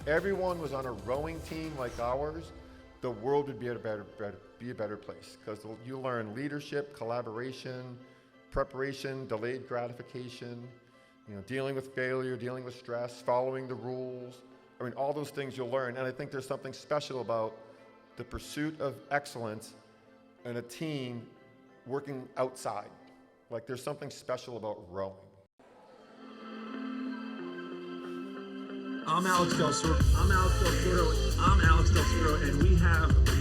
everyone was on a rowing team like ours, the world would be a better place, because you learn leadership, collaboration, preparation, delayed gratification, dealing with failure, dealing with stress, following the rules. I mean, all those things you'll learn. And I think there's something special about the pursuit of excellence and a team working outside. Like, there's something special about rowing. I'm Alex Del Sordo. And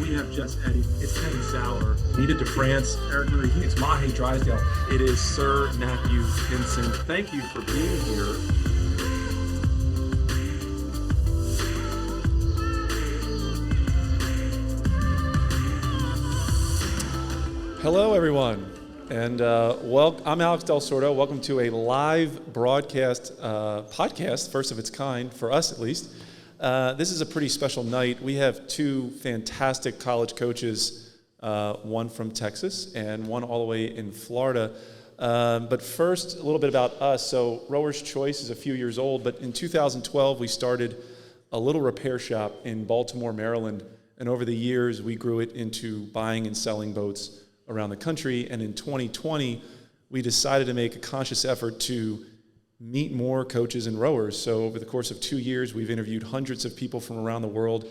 we have just Eddie. It's Teddy Sauer. Nita DeFrance. Eric Marie. It's Mahi Drysdale. It is Sir Matthew Henson. Thank you for being here. Hello, everyone. And I'm Alex Del Sordo. Welcome to a live broadcast podcast, first of its kind, for us at least. This is a pretty special night. We have two fantastic college coaches, one from Texas and one all the way in Florida. But first, a little bit about us. So Rower's Choice is a few years old, but in 2012, we started a little repair shop in Baltimore, Maryland. And over the years, we grew it into buying and selling boats around the country, and in 2020, we decided to make a conscious effort to meet more coaches and rowers. So over the course of 2 years, we've interviewed hundreds of people from around the world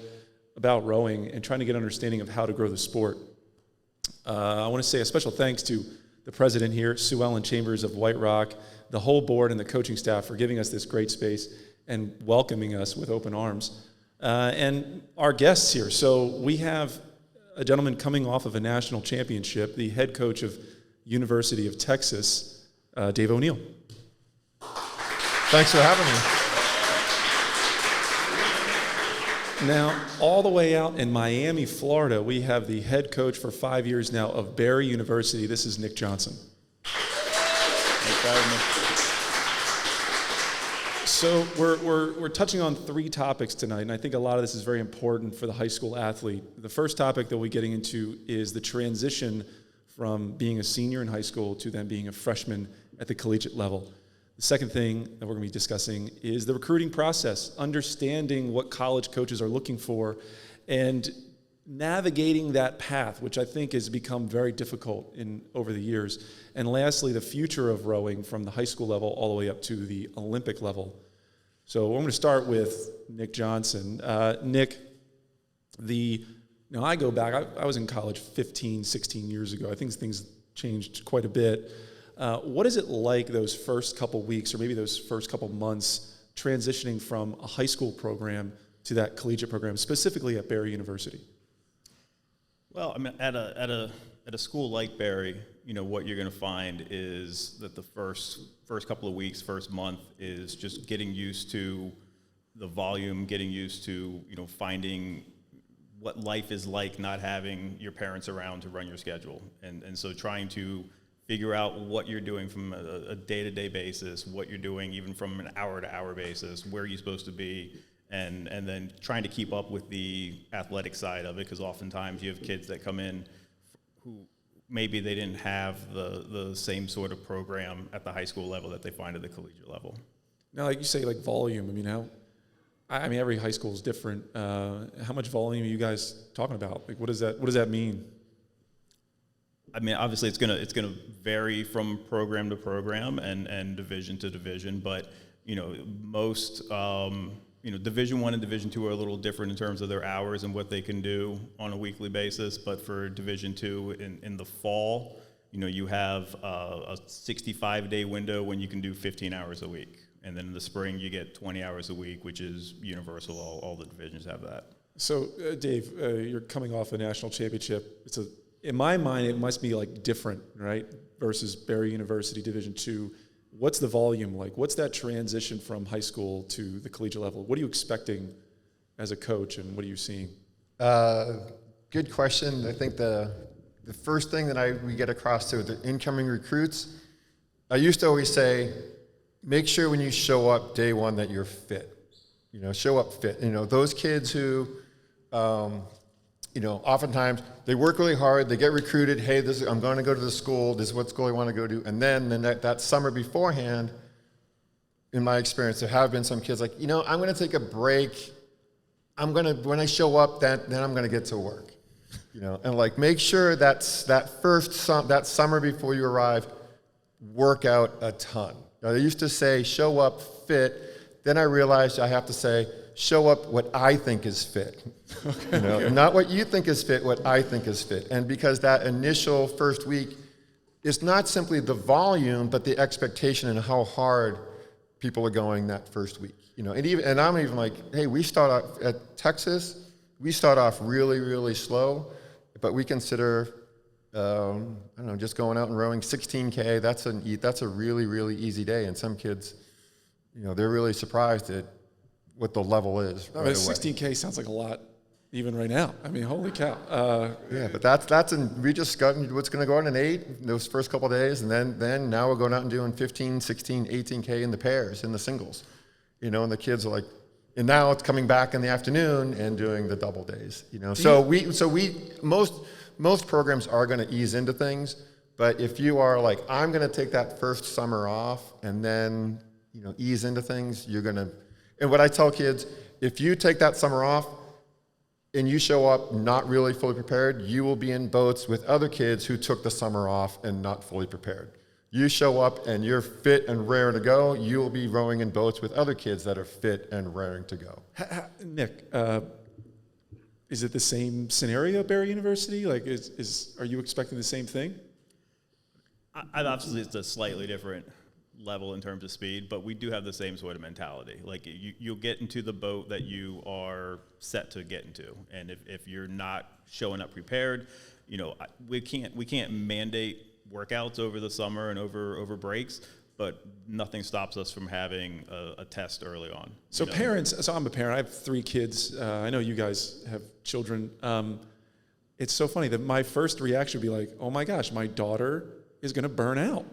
about rowing and trying to get an understanding of how to grow the sport. I want to say a special thanks to the president here, Sue Ellen Chambers of White Rock, the whole board and the coaching staff for giving us this great space and welcoming us with open arms. And our guests here. So we have a gentleman coming off of a national championship, the head coach of University of Texas, Dave O'Neill. Thanks for having me. Now, all the way out in Miami, Florida, we have the head coach for 5 years now of Barry University. This is Nick Johnson. Thanks for having me. So we're touching on three topics tonight, and I think a lot of this is very important for the high school athlete. The first topic that we'll be getting into is the transition from being a senior in high school to then being a freshman at the collegiate level. The second thing that we're going to be discussing is the recruiting process, understanding what college coaches are looking for, and navigating that path, which I think has become very difficult over the years. And lastly, the future of rowing from the high school level all the way up to the Olympic level. So I'm going to start with Nick Johnson. Nick, I go back, I was in college 15, 16 years ago. I think things changed quite a bit. What is it like those first couple weeks or maybe those first couple months transitioning from a high school program to that collegiate program, specifically at Barry University? Well, I mean, at a school like Barry, what you're going to find is that the first couple of weeks, first month is just getting used to the volume, getting used to finding what life is like not having your parents around to run your schedule, and so trying to figure out what you're doing from a day-to-day basis, what you're doing even from an hour-to-hour basis, where you're supposed to be. And then trying to keep up with the athletic side of it, because oftentimes you have kids that come in who maybe they didn't have the same sort of program at the high school level that they find at the collegiate level. Now, like you say, like volume. I mean, every high school is different. How much volume are you guys talking about? Like, what does that mean? I mean, obviously, it's gonna vary from program to program and division to division, but most. Division I and Division II are a little different in terms of their hours and what they can do on a weekly basis. But for Division II in the fall, you have a 65-day window when you can do 15 hours a week. And then in the spring, you get 20 hours a week, which is universal. All the divisions have that. So, Dave, you're coming off a national championship. In my mind, it must be like different, right? Versus Barry University Division II. What's the volume like? What's that transition from high school to the collegiate level? What are you expecting as a coach, and what are you seeing? Good question. I think the first thing that we get across to the incoming recruits, I used to always say, make sure when you show up day one that you're fit. Show up fit. Those kids who oftentimes they work really hard, they get recruited, hey, I'm going to go to the school, this is what school I want to go to, and then that summer beforehand, in my experience, there have been some kids like, I'm going to take a break, when I show up, then I'm gonna get to work, and like make sure that that summer before you arrive, work out a ton. I used to say show up fit, then I realized I have to say show up what I think is fit. Not what you think is fit, what I think is fit. And because that initial first week is not simply the volume, but the expectation and how hard people are going that first week. And I'm even like, hey, we start off at Texas, we start off really, really slow, but we consider, just going out and rowing 16K, that's a really, really easy day. And some kids, they're really surprised at what the level is right away. 16K sounds like a lot, even right now. I mean, holy cow. Yeah, but we just got what's going to go on in 8 those first couple of days, and then now we're going out and doing 15, 16, 18K in the pairs, in the singles. And the kids are like, and now it's coming back in the afternoon and doing the double days. Most programs are going to ease into things, but if you are like, I'm going to take that first summer off and then ease into things, you're going to. And what I tell kids, if you take that summer off and you show up not really fully prepared, you will be in boats with other kids who took the summer off and not fully prepared. You show up and you're fit and raring to go, you will be rowing in boats with other kids that are fit and raring to go. Nick, is it the same scenario at Barry University? Like, are you expecting the same thing? Obviously, it's a slightly different level in terms of speed, but we do have the same sort of mentality. Like you'll get into the boat that you are set to get into, and if you're not showing up prepared, we can't mandate workouts over the summer and over breaks, but nothing stops us from having a test early on. So parents, so I'm a parent. I have 3 kids. I know you guys have children. It's so funny that my first reaction would be like, oh my gosh, my daughter is going to burn out.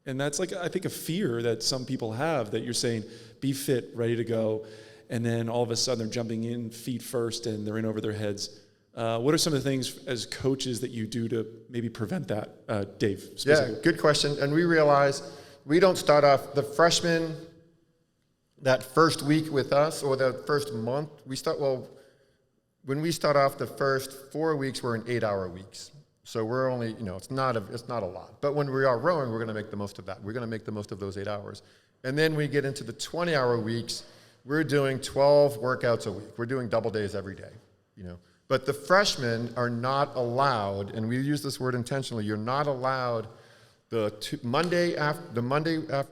And that's like, I think, a fear that some people have, that you're saying, be fit, ready to go, and then all of a sudden they're jumping in feet first and they're in over their heads. What are some of the things as coaches that you do to maybe prevent that, Dave? Yeah, good question. And we realize we don't start off the freshmen that first week with us or the first month. When we start off the first 4 weeks, we're in 8-hour weeks. So we're only, it's not a lot. But when we are rowing, we're going to make the most of that. We're going to make the most of those 8 hours. And then we get into the 20-hour weeks. We're doing 12 workouts a week. We're doing double days every day, But the freshmen are not allowed, and we use this word intentionally, you're not allowed the Monday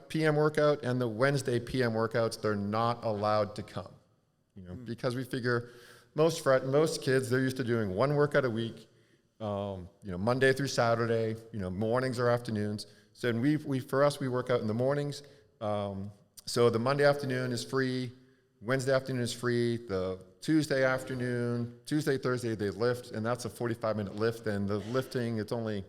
PM workout and the Wednesday PM workouts. They're not allowed to come, because we figure most kids, they're used to doing one workout a week. Monday through Saturday, mornings or afternoons. So for us, we work out in the mornings. So the Monday afternoon is free, Wednesday afternoon is free, the Tuesday, Thursday, they lift, and that's a 45-minute lift, and the lifting, it's only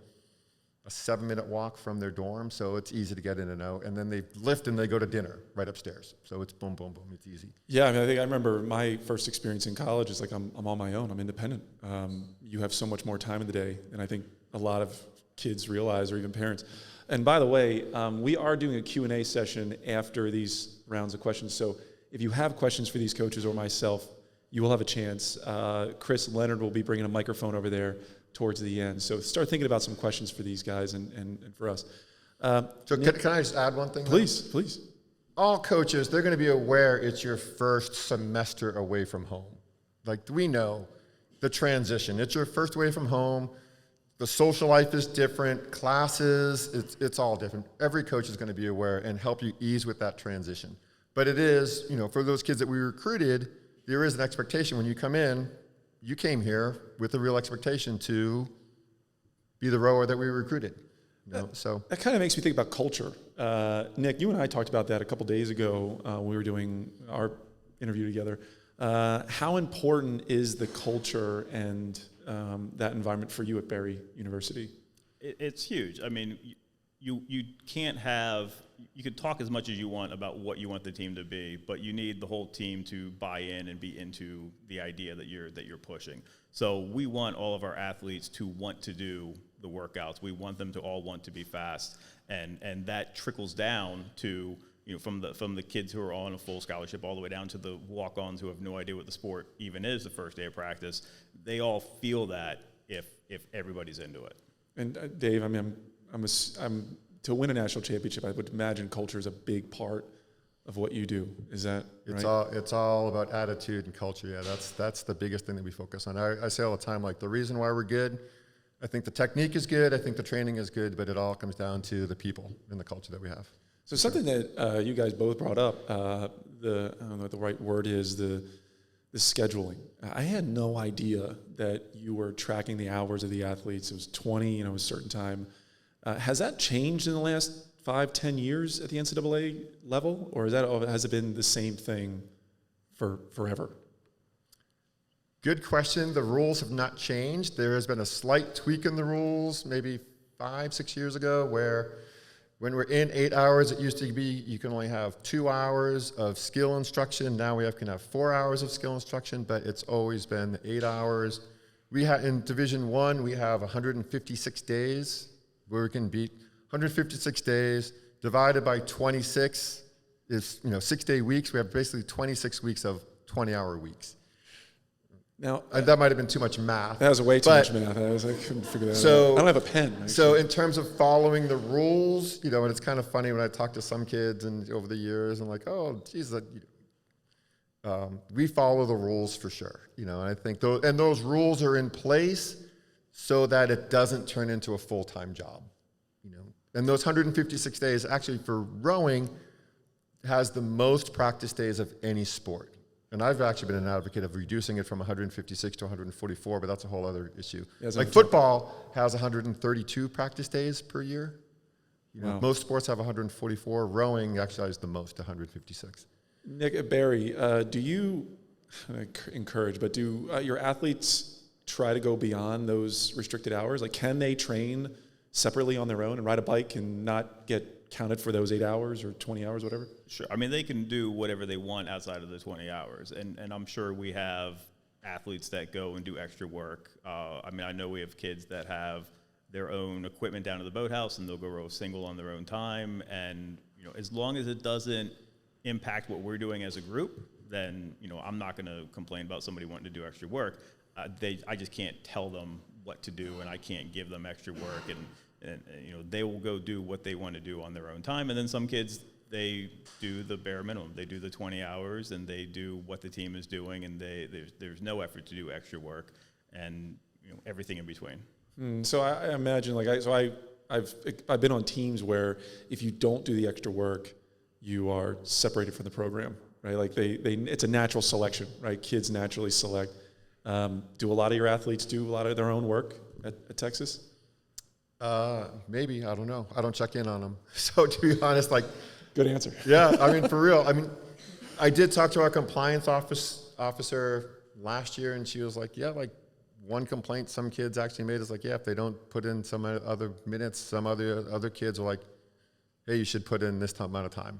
a 7-minute walk from their dorm, so it's easy to get in and out. And then they lift and they go to dinner right upstairs. So it's boom, boom, boom, it's easy. Yeah, I think I remember my first experience in college is like, I'm on my own, I'm independent. You have so much more time in the day than I think a lot of kids realize, or even parents. And by the way, we are doing a Q&A session after these rounds of questions. So if you have questions for these coaches or myself, you will have a chance. Chris Leonard will be bringing a microphone over there towards the end. So start thinking about some questions for these guys and for us. So can I just add one thing? Please. All coaches, they're going to be aware it's your first semester away from home. Like, we know the transition. It's your first away from home. The social life is different. Classes, it's all different. Every coach is going to be aware and help you ease with that transition. But it is, for those kids that we recruited, there is an expectation when you come in. You came here with a real expectation to be the rower that we recruited. So that kind of makes me think about culture. Nick, you and I talked about that a couple days ago when we were doing our interview together. How important is the culture and that environment for you at Barry University? It's huge. I mean, you can't have. You could talk as much as you want about what you want the team to be, but you need the whole team to buy in and be into the idea that you're pushing. So we want all of our athletes to want to do the workouts. We want them to all want to be fast, and that trickles down to from the kids who are on a full scholarship all the way down to the walk-ons who have no idea what the sport even is the first day of practice. They all feel that if everybody's into it. And Dave, I mean, I'm to win a national championship, I would imagine culture is a big part of what you do. Is that right? It's all about attitude and culture. Yeah, that's the biggest thing that we focus on. I say all the time, like, the reason why we're good, I think the technique is good, I think the training is good, but it all comes down to the people and the culture that we have. So something that you guys both brought up, I don't know what the right word is, the scheduling. I had no idea that you were tracking the hours of the athletes. It was 20, a certain time. Has that changed in the last 5-10 years at the NCAA level, or has it been the same thing for forever? Good question. The rules have not changed. There has been a slight tweak in the rules maybe 5-6 years ago, where when we're in 8 hours, it used to be you can only have 2 hours of skill instruction. Now we can have 4 hours of skill instruction, but it's always been 8 hours. In Division I, we have 156 days where we can beat 156 days divided by 26 is 6-day weeks. We have basically 26 weeks of 20-hour weeks. Now that might have been too much math. That was way too much math. I couldn't figure that out. I don't have a pen. Actually. So in terms of following the rules, and it's kind of funny when I talk to some kids and over the years, and like, oh, geez, we follow the rules for sure. And I think those rules are in place so that it doesn't turn into a full-time job. And those 156 days, actually for rowing, has the most practice days of any sport. And I've actually been an advocate of reducing it from 156 to 144, but that's a whole other issue. Like football has 132 practice days per year. Wow. Most sports have 144. Rowing actually has the most, 156. Nick, Barry, do you encourage, but do your athletes try to go beyond those restricted hours? Like, can they train separately on their own and ride a bike and not get counted for those 8 hours or 20 hours, whatever? Sure. I mean, they can do whatever they want outside of the 20 hours. And I'm sure we have athletes that go and do extra work. I know we have kids that have their own equipment down at the boathouse, and they'll go row single on their own time. And, as long as it doesn't impact what we're doing as a group, then, I'm not going to complain about somebody wanting to do extra work. I just can't tell them what to do, and I can't give them extra work. And they will go do what they want to do on their own time. And then some kids, they do the bare minimum. They do the 20 hours, and they do what the team is doing, and there's no effort to do extra work, and everything in between. So I imagine, I've been on teams where if you don't do the extra work, you are separated from the program, right? Like it's a natural selection, right? Kids naturally select. Do a lot of your athletes do a lot of their own work at Texas? Maybe, I don't know. I don't check in on them. So to be honest, good answer. Yeah, for real. I did talk to our compliance officer last year, and she was like, one complaint some kids actually made is if they don't put in some other minutes, some other kids are like, hey, you should put in this amount of time.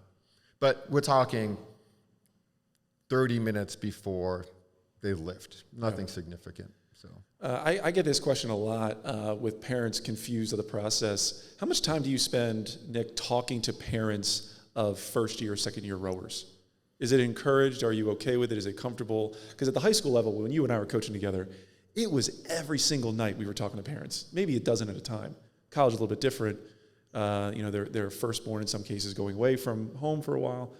But we're talking 30 minutes before they lift. Nothing significant. So I get this question a lot with parents confused of the process. How much time do you spend, Nick, talking to parents of first-year, second-year rowers? Is it encouraged? Are you okay with it? Is it comfortable? Because at the high school level, when you and I were coaching together, it was every single night we were talking to parents, maybe a dozen at a time. College is a little bit different. They're firstborn in some cases going away from home for a while.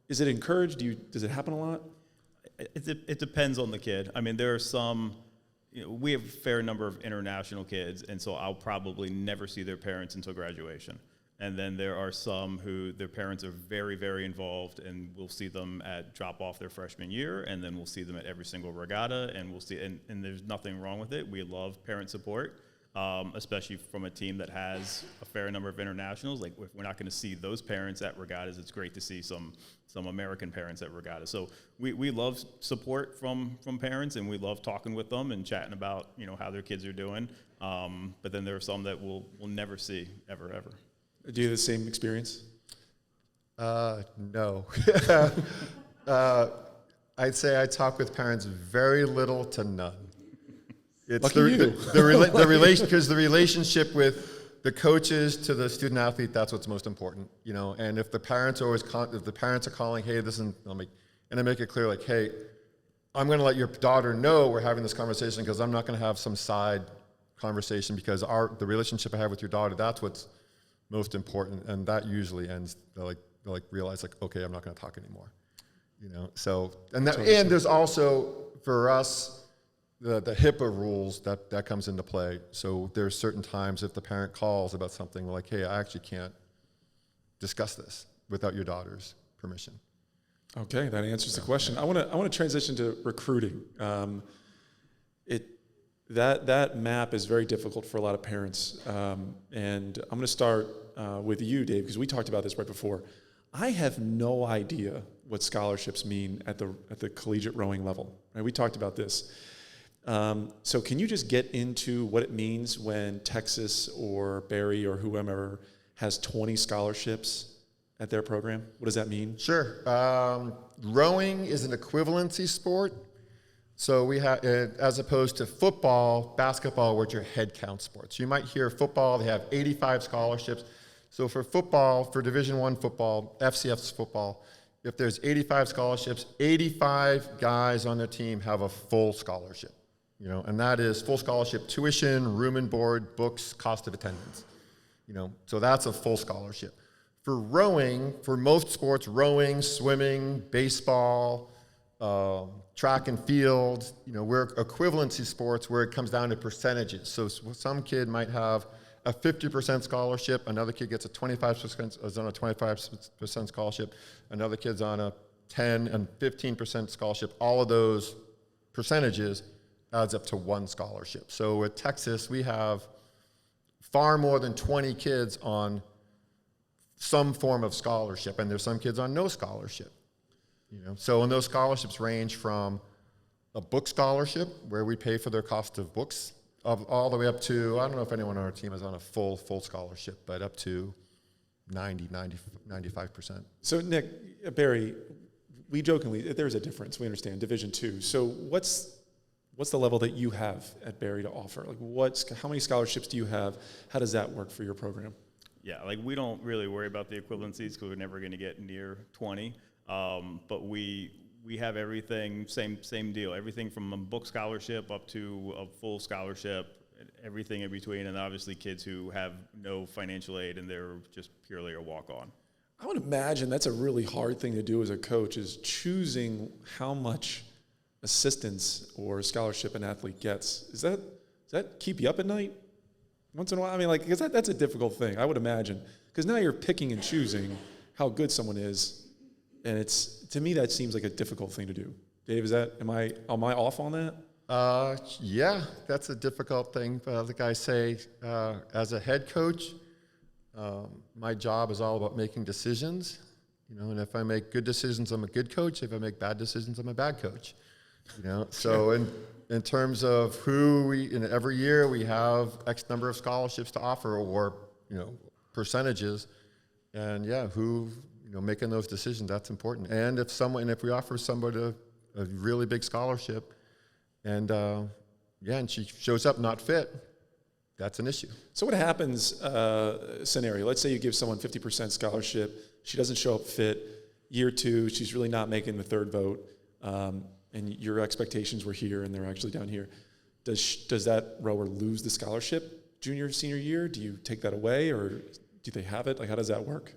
Is it encouraged? Does it happen a lot? It depends on the kid. There are some, we have a fair number of international kids, and so I'll probably never see their parents until graduation. And then there are some who their parents are very, very involved, and we'll see them at drop off their freshman year, and then we'll see them at every single regatta, and we'll see, and there's nothing wrong with it. We love parent support, especially from a team that has a fair number of internationals. If we're not going to see those parents at regattas, it's great to see some American parents at regattas. So we love support from parents, and we love talking with them and chatting about how their kids are doing. But then there are some that we'll never see ever. Do you have the same experience? No. I'd say I talk with parents very little to none. It's Lucky you. the relation, because the relationship with the coaches to the student athlete, that's what's most important, you know. And if the parents are always if the parents are calling, hey, this is, I make it clear, like, hey, I'm going to let your daughter know we're having this conversation because I'm not going to have some side conversation because the relationship I have with your daughter, that's what's most important, and that usually ends. They'll realize, like, okay, I'm not going to talk anymore, you know. So and there's also for us the HIPAA rules that comes into play. So there's certain times if the parent calls about something, we're like, hey, I actually can't discuss this without your daughter's permission. Okay, that answers the question. I want to transition to recruiting. That map is very difficult for a lot of parents, and I'm going to start with you, Dave, because we talked about this right before. I have no idea what scholarships mean at the collegiate rowing level. Right? We talked about this. So can you just get into what it means when Texas or Barry or whoever has 20 scholarships at their program? What does that mean? Sure. Rowing is an equivalency sport. So we have, as opposed to football, basketball, which are head count sports. You might hear football, they have 85 scholarships. So for football, for Division I football, FCS football, if there's 85 scholarships, 85 guys on their team have a full scholarship. You know, and that is full scholarship tuition, room and board, books, cost of attendance. You know, so that's a full scholarship. For rowing, for most sports, rowing, swimming, baseball, track and field, you know, we're equivalency sports where it comes down to percentages. So some kid might have a 50% scholarship, another kid gets a 25%, is on a 25% scholarship, another kid's on a 10 and 15% scholarship. All of those percentages adds up to one scholarship. So at Texas, we have far more than 20 kids on some form of scholarship, and there's some kids on no scholarship. You know, so and those scholarships range from a book scholarship, where we pay for their cost of books, all the way up to, I don't know if anyone on our team is on a full scholarship, but up to 95%. So Nick, Barry, we jokingly, there's a difference, we understand, Division II. So what's the level that you have at Barry to offer? Like how many scholarships do you have? How does that work for your program? Yeah, like we don't really worry about the equivalencies because we're never going to get near 20. But we have everything, same deal. Everything from a book scholarship up to a full scholarship, everything in between, and obviously kids who have no financial aid and they're just purely a walk-on. I would imagine that's a really hard thing to do as a coach, is choosing how much assistance or scholarship an athlete gets. Does that keep you up at night once in a while? I mean, like, because that's a difficult thing, I would imagine, because now you're picking and choosing how good someone is, and to me that seems like a difficult thing to do. Dave, am I off on that? Yeah, that's a difficult thing. But like I say, as a head coach, my job is all about making decisions. You know, and if I make good decisions, I'm a good coach. If I make bad decisions, I'm a bad coach. You know, so in terms of every year we have X number of scholarships to offer, or, you know, percentages, and making those decisions, that's important. And if we offer somebody a really big scholarship, and she shows up not fit, that's an issue. So what happens, scenario, let's say you give someone 50% scholarship, she doesn't show up fit, year 2, she's really not making the third vote, and your expectations were here and they're actually down here. Does that rower lose the scholarship junior, senior year? Do you take that away, or do they have it? Like, how does that work?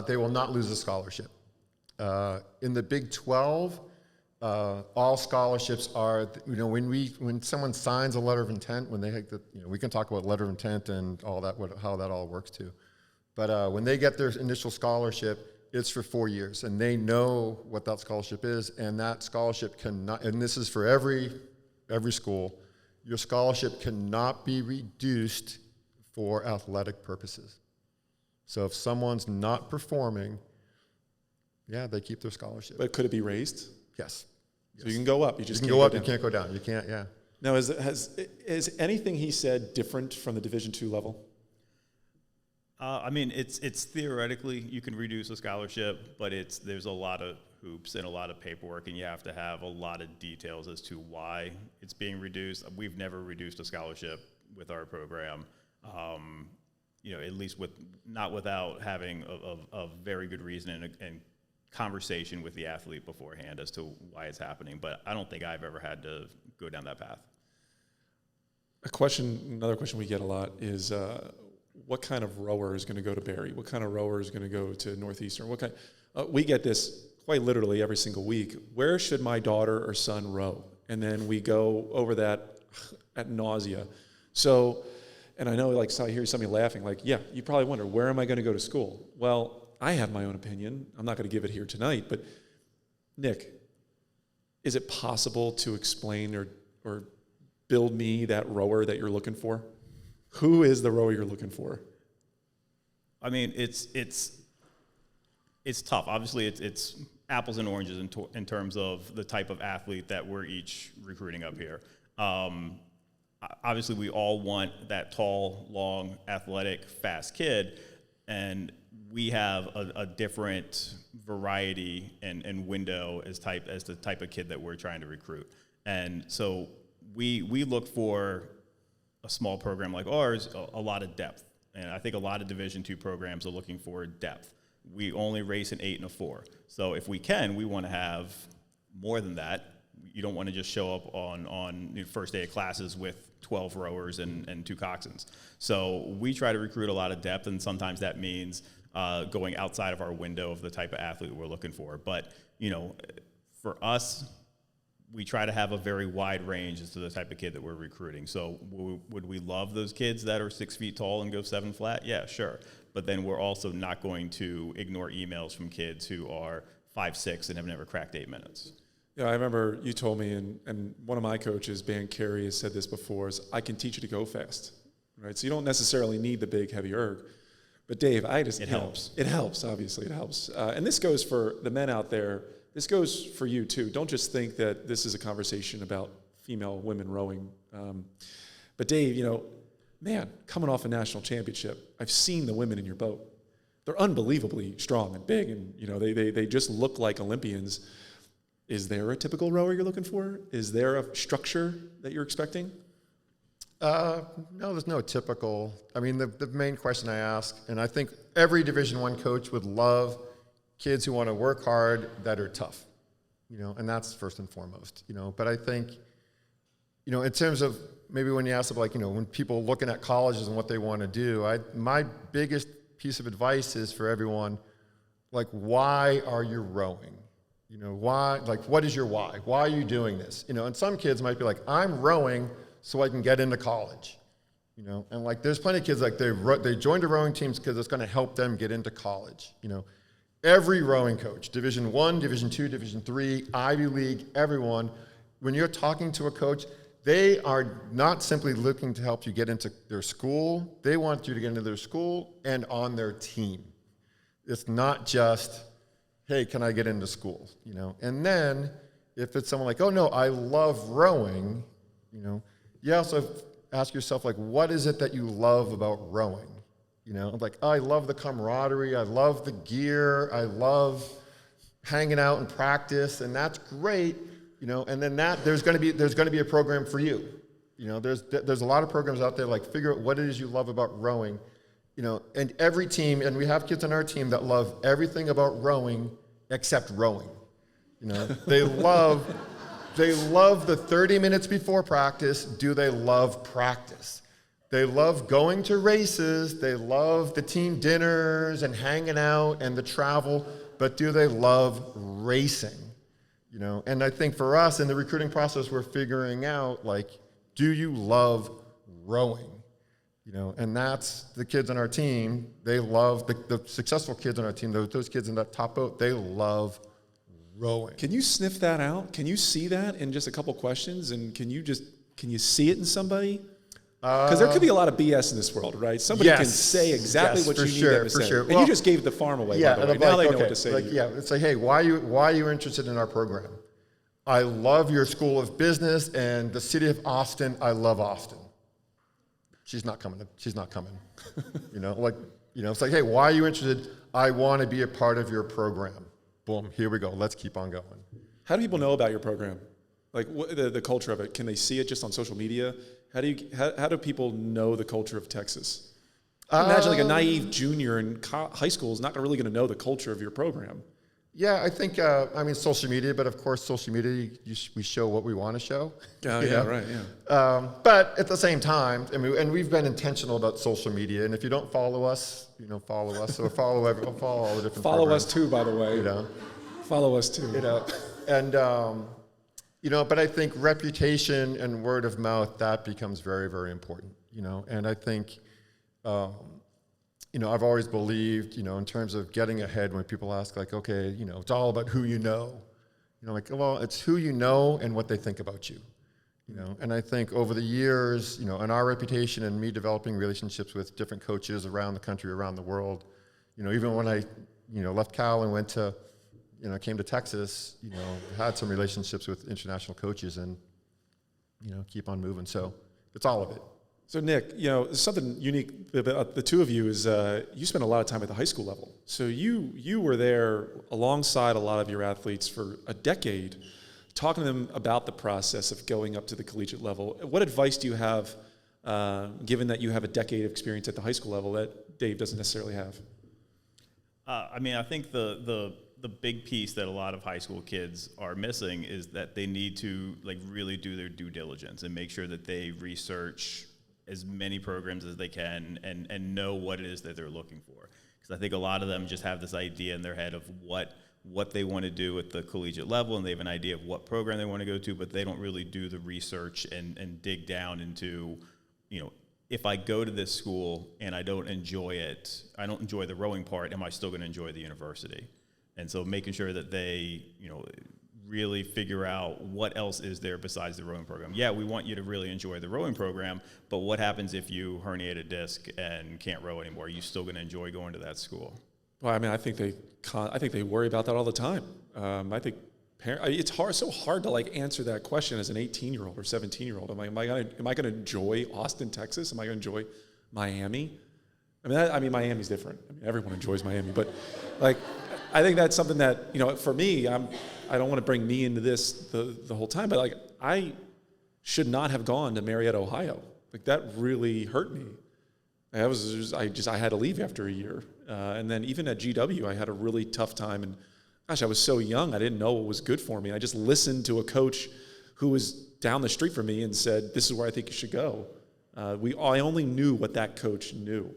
They will not lose the scholarship. In the Big 12, all scholarships are, you know, when someone signs a letter of intent, when they have we can talk about letter of intent and all that, how that all works too. But when they get their initial scholarship, it's for 4 years, and they know what that scholarship is, and that scholarship cannot, and this is for every school, your scholarship cannot be reduced for athletic purposes. So if someone's not performing, they keep their scholarship. But could it be raised? Yes. So you can go up, you can go up, you can't go down. You can't, Now, is anything he said different from the Division II level? I mean, it's theoretically you can reduce a scholarship, but there's a lot of hoops and a lot of paperwork, and you have to have a lot of details as to why it's being reduced. We've never reduced a scholarship with our program. at least not without having a very good reason and conversation with the athlete beforehand as to why it's happening. But I don't think I've ever had to go down that path. Another question we get a lot is, what kind of rower is going to go to Barry? What kind of rower is going to go to Northeastern? We get this quite literally every single week. Where should my daughter or son row? And then we go over that ad nausea. So, and I know, I hear somebody laughing, yeah, you probably wonder, where am I going to go to school? Well, I have my own opinion. I'm not going to give it here tonight, but Nick, is it possible to explain or build me that rower that you're looking for? Who is the rower you're looking for? I mean, it's tough. Obviously, it's apples and oranges in terms of the type of athlete that we're each recruiting up here. Obviously, we all want that tall, long, athletic, fast kid, and we have a different variety and window as the type of kid that we're trying to recruit. And so we look for a small program like ours, a lot of depth. And I think a lot of Division II programs are looking for depth. We only race an 8 and a 4. So if we can, we want to have more than that. You don't want to just show up on the first day of classes with 12 rowers and 2 coxswains. So we try to recruit a lot of depth, and sometimes that means going outside of our window of the type of athlete we're looking for. But, for us, we try to have a very wide range as to the type of kid that we're recruiting. So would we love those kids that are 6 feet tall and go 7 flat? Yeah, sure. But then we're also not going to ignore emails from kids who are 5'6" and have never cracked 8 minutes. Yeah, I remember you told me, and one of my coaches, Dan Carey, has said this before, is I can teach you to go fast, right? So you don't necessarily need the big, heavy erg. But Dave, It helps. It helps, obviously, it helps. And this goes for the men out there. This goes for you, too. Don't just think that this is a conversation about women rowing. But Dave, man, coming off a national championship, I've seen the women in your boat. They're unbelievably strong and big, and they just look like Olympians. Is there a typical rower you're looking for? Is there a structure that you're expecting? No, there's no typical. I mean, the main question I ask, and I think every Division I coach would love kids who want to work hard that are tough, and that's first and foremost, But I think, in terms of maybe when you ask them, when people looking at colleges and what they want to do, my biggest piece of advice is for everyone, why are you rowing? Why, what is your why? Why are you doing this? And some kids might be like, I'm rowing so I can get into college, and there's plenty of kids they joined the rowing teams because it's going to help them get into college, Every rowing coach, Division I, Division II, Division III, Ivy League, everyone, when you're talking to a coach, they are not simply looking to help you get into their school. They want you to get into their school and on their team. It's not just, hey, can I get into school? And then if it's someone oh no, I love rowing, you also ask yourself, what is it that you love about rowing? I love the camaraderie, I love the gear, I love hanging out and practice, and that's great, and then there's going to be a program for you. There's a lot of programs out there, figure out what it is you love about rowing, and every team, and we have kids on our team that love everything about rowing except rowing. They love the 30 minutes before practice. Do they love practice? They love going to races, they love the team dinners and hanging out and the travel, but do they love racing? And I think for us in the recruiting process, we're figuring out, do you love rowing? And that's the kids on our team. They love, the successful kids on our team, those kids in that top boat, they love rowing. Can you sniff that out? Can you see that in just a couple questions? And can you see it in somebody? Because there could be a lot of BS in this world, right? Somebody can say exactly what you need them to say. Sure. And you just gave the farm away, by the way. Now they know what to say to you. Yeah, it's hey, why are you interested in our program? I love your School of Business and the city of Austin. I love Austin. She's not coming. It's hey, why are you interested? I want to be a part of your program. Boom, here we go. Let's keep on going. How do people know about your program? The culture of it? Can they see it just on social media? How do people know the culture of Texas? I imagine like a naive junior in high school is not really going to know the culture of your program. Yeah, I think, social media, but of course, social media, we show what we want to show. Oh, you yeah, know? right, yeah. But at the same time, and we've been intentional about social media, and if you don't follow us, follow us, or follow all the different Follow programs, us too, by the way. Follow us too. And, but I think reputation and word of mouth, that becomes very, very important, and I think, I've always believed, in terms of getting ahead when people ask like, okay, it's all about who you know. Well, it's who you know and what they think about you. And I think over the years, and our reputation and me developing relationships with different coaches around the country, around the world, even when I, left Cal and went to, came to Texas, had some relationships with international coaches and, keep on moving. So it's all of it. So Nick, something unique about the two of you is you spent a lot of time at the high school level. So you were there alongside a lot of your athletes for a decade, talking to them about the process of going up to the collegiate level. What advice do you have, given that you have a decade of experience at the high school level that Dave doesn't necessarily have? I think the big piece that a lot of high school kids are missing is that they need to really do their due diligence and make sure that they research as many programs as they can and know what it is that they're looking for. Because I think a lot of them just have this idea in their head of what they want to do at the collegiate level, and they have an idea of what program they want to go to, but they don't really do the research and dig down into, if I go to this school and I don't enjoy it, I don't enjoy the rowing part, am I still going to enjoy the university? And so making sure that they, really figure out what else is there besides the rowing program. Yeah, we want you to really enjoy the rowing program, but what happens if you herniate a disc and can't row anymore? Are you still going to enjoy going to that school? Well, I think they worry about that all the time. I think it's so hard to answer that question as an 18-year-old or 17-year-old. Am I going to enjoy Austin, Texas? Am I going to enjoy Miami? Miami's different. Everyone enjoys Miami, but I think that's something that for me, I don't want to bring me into this the whole time, but I should not have gone to Marietta, Ohio. That really hurt me. I had to leave after a year, and then even at GW, I had a really tough time. And gosh, I was so young, I didn't know what was good for me. I just listened to a coach who was down the street from me and said, "This is where I think you should go." I only knew what that coach knew.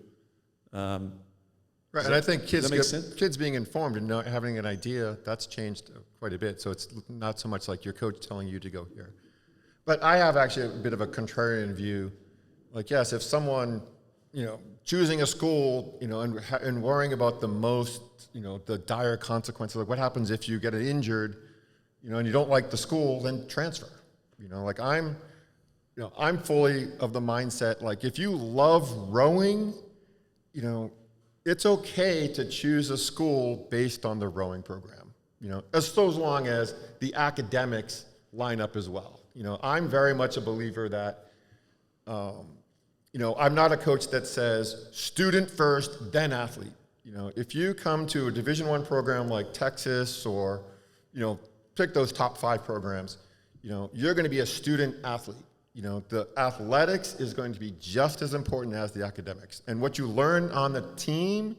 Right, and I think kids being informed and having an idea, that's changed quite a bit. So it's not so much like your coach telling you to go here. But I have actually a bit of a contrarian view. Yes, if someone, choosing a school, and worrying about the most, the dire consequences, what happens if you get injured, and you don't like the school, then transfer. I'm fully of the mindset, if you love rowing, it's okay to choose a school based on the rowing program, as long as the academics line up as well. I'm very much a believer that, I'm not a coach that says student first, then athlete. If you come to a Division I program like Texas or, pick those top 5 programs, you're going to be a student athlete. The athletics is going to be just as important as the academics. And what you learn on the team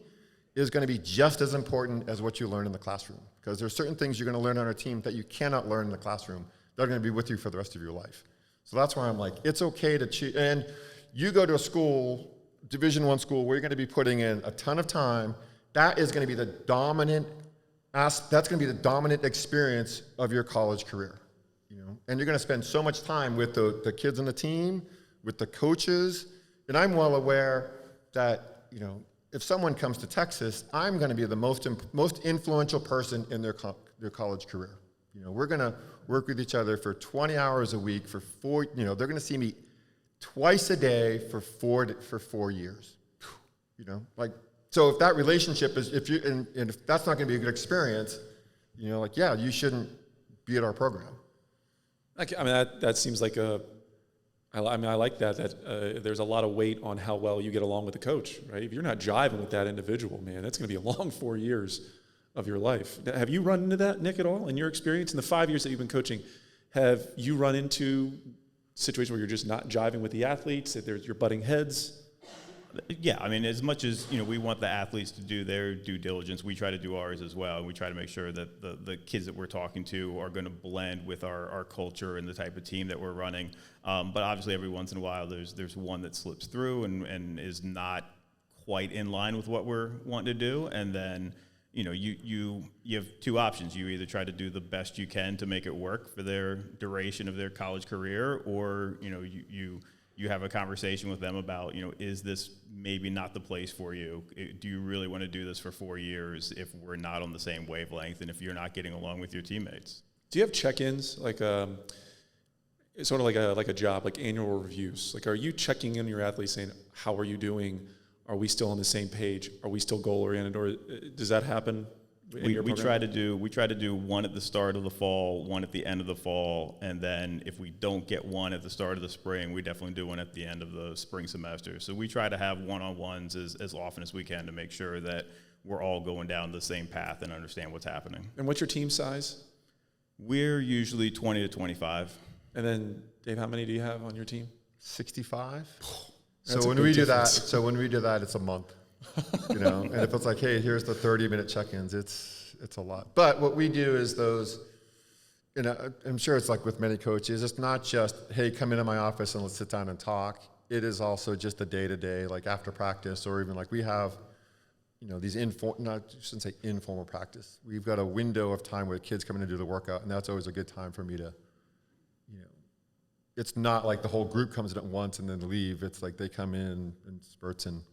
is going to be just as important as what you learn in the classroom. Because there's certain things you're going to learn on a team that you cannot learn in the classroom. They're going to be with you for the rest of your life. So that's why I'm it's okay to choose. And you go to a school, Division I school, where you're going to be putting in a ton of time, that is going to be the dominant, that's going to be the dominant experience of your college career. And you're going to spend so much time with the kids on the team, with the coaches. And I'm well aware that, if someone comes to Texas, I'm going to be the most influential person in their college career. We're going to work with each other for 20 hours a week for 4, they're going to see me twice a day for 4 years. So if that relationship is, and if that's not going to be a good experience, you shouldn't be at our program. That seems like I like that there's a lot of weight on how well you get along with the coach, right? If you're not jiving with that individual, man, that's going to be a long 4 years of your life. Have you run into that, Nick, at all in your experience? In the 5 years that you've been coaching, have you run into situations where you're just not jiving with the athletes, that you're butting heads? Yeah, I mean, as much as, we want the athletes to do their due diligence, we try to do ours as well. We try to make sure that the kids that we're talking to are going to blend with our culture and the type of team that we're running. But obviously, every once in a while, there's one that slips through and is not quite in line with what we're wanting to do. And then, you have two options. You either try to do the best you can to make it work for their duration of their college career, or, you have a conversation with them about, is this maybe not the place for you? Do you really want to do this for 4 years if we're not on the same wavelength and if you're not getting along with your teammates? Do you have check-ins, like sort of like a job, like annual reviews? Like, are you checking in your athletes saying, how are you doing? Are we still on the same page? Are we still goal-oriented? Or does that happen? We try to do one at the start of the fall, one at the end of the fall, and then if we don't get one at the start of the spring, we definitely do one at the end of the spring semester. So we try to have one-on-ones as often as we can to make sure that we're all going down the same path and understand what's happening. And what's your team size? We're usually 20 to 25. And then, Dave, how many do you have on your team? 65. That's So a when big we do difference. that, it's a month. And if it's like, hey, here's the 30-minute check-ins, it's a lot. But what we do is those, I'm sure it's like with many coaches, it's not just, hey, come into my office and let's sit down and talk. It is also just the day-to-day, like after practice, or even like we have, these I shouldn't say informal practice. We've got a window of time where kids come in and do the workout, and that's always a good time for me to, it's not like the whole group comes in at once and then leave. It's like they come in spurts and,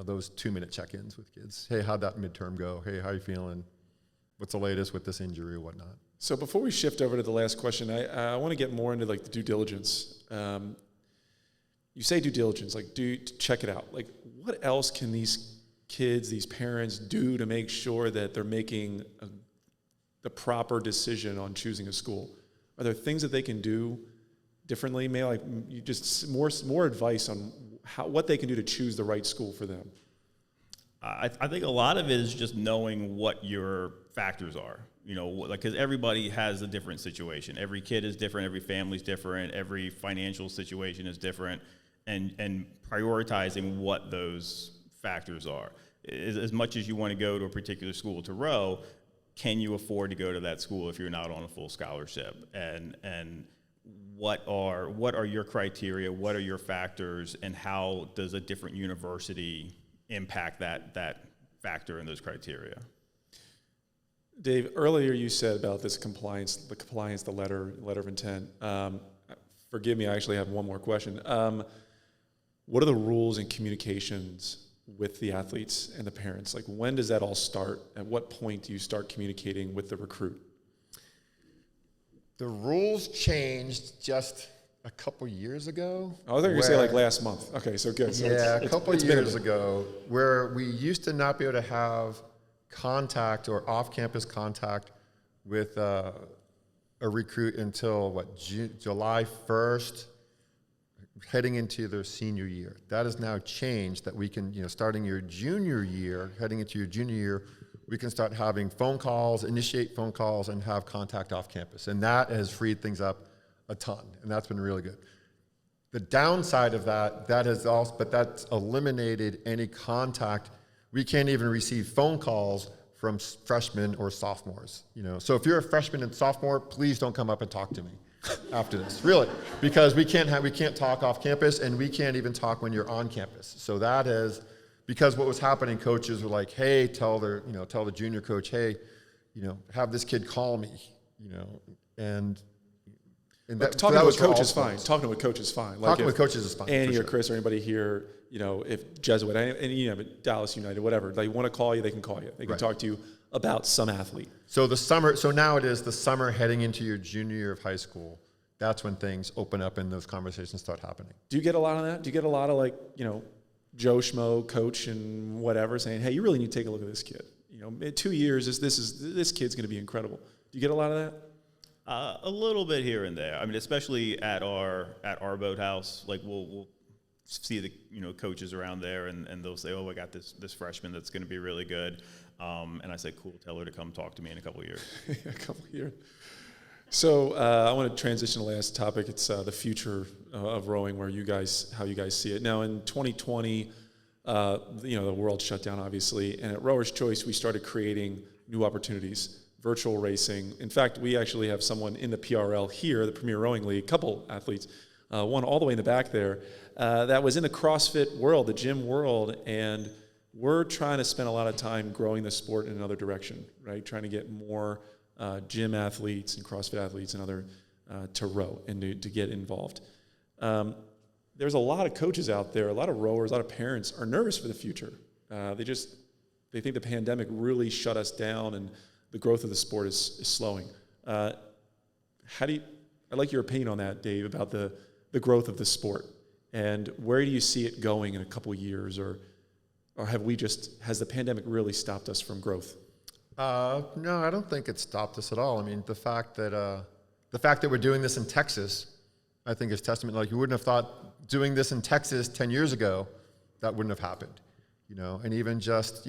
those 2-minute check-ins with kids. Hey, how'd that midterm go? Hey, how you feeling? What's the latest with this injury or whatnot? So before we shift over to the last question, I want to get more into like the due diligence. You say due diligence, like check it out. Like, what else can these kids, these parents do to make sure that they're making the proper decision on choosing a school? Are there things that they can do differently? Maybe like you just more advice on what they can do to choose the right school for them. I think a lot of it is just knowing what your factors are. Because everybody has a different situation. Every kid is different. Every family's different. Every financial situation is different, and prioritizing what those factors are. As much as you want to go to a particular school to row, can you afford to go to that school if you're not on a full scholarship? And what are your criteria? What are your factors? And how does a different university impact that factor in those criteria? Dave, earlier you said about this the letter of intent. Forgive me, I actually have one more question. What are the rules and communications with the athletes and the parents? Like, when does that all start? At what point do you start communicating with the recruit? The rules changed just a couple years ago. I thought you were going to say like last month. Okay, so good. So yeah, a couple it's been years ago, where we used to not be able to have contact or off-campus contact with a recruit until July 1st, heading into their senior year. That has now changed. That we can, starting your junior year, heading into your junior year, we can start having phone calls, initiate phone calls, and have contact off campus. And that has freed things up a ton, and that's been really good. The downside of that's eliminated any contact. We can't even receive phone calls from freshmen or sophomores. So if you're a freshman and sophomore, please don't come up and talk to me after this, really, because we can't talk off campus, and we can't even talk when you're on campus. So that is. Because what was happening, coaches were like, hey, tell the junior coach, hey, have this kid call me, and talking to a coach is fine. Talking to a coach is fine. Talking with coaches is fine. Annie or Chris or anybody here, if Jesuit, but Dallas United, whatever, they want to call you, they can call you. They can talk to you about some athlete. So now it is the summer heading into your junior year of high school. That's when things open up and those conversations start happening. Do you get a lot of that? Do you get a lot of Joe Schmo coach and whatever saying, hey, you really need to take a look at this kid. In 2 years, this kid's going to be incredible. Do you get a lot of that? A little bit here and there. I mean, especially at our boathouse, like we'll see the coaches around there, and they'll say, oh, I got this freshman that's going to be really good, and I say, cool, tell her to come talk to me in a couple of years. A couple of years. So I want to transition to the last topic. It's the future of rowing, how you guys see it. Now in 2020, The world shut down, obviously. And at Rower's Choice, we started creating new opportunities, virtual racing. In fact, we actually have someone in the PRL here, the Premier Rowing League, couple athletes, one all the way in the back there, that was in the CrossFit world, the gym world, and we're trying to spend a lot of time growing the sport in another direction, right? Trying to get more gym athletes and CrossFit athletes and other to row and to get involved. There's a lot of coaches out there, a lot of rowers, a lot of parents are nervous for the future. They think the pandemic really shut us down and the growth of the sport is slowing. I'd like your opinion on that, Dave, about the growth of the sport, and where do you see it going in a couple years, or has the pandemic really stopped us from growth? No, I don't think it stopped us at all. I mean, the fact that we're doing this in Texas, I think is testament. Like, you wouldn't have thought doing this in Texas 10 years ago, that wouldn't have happened, and even just,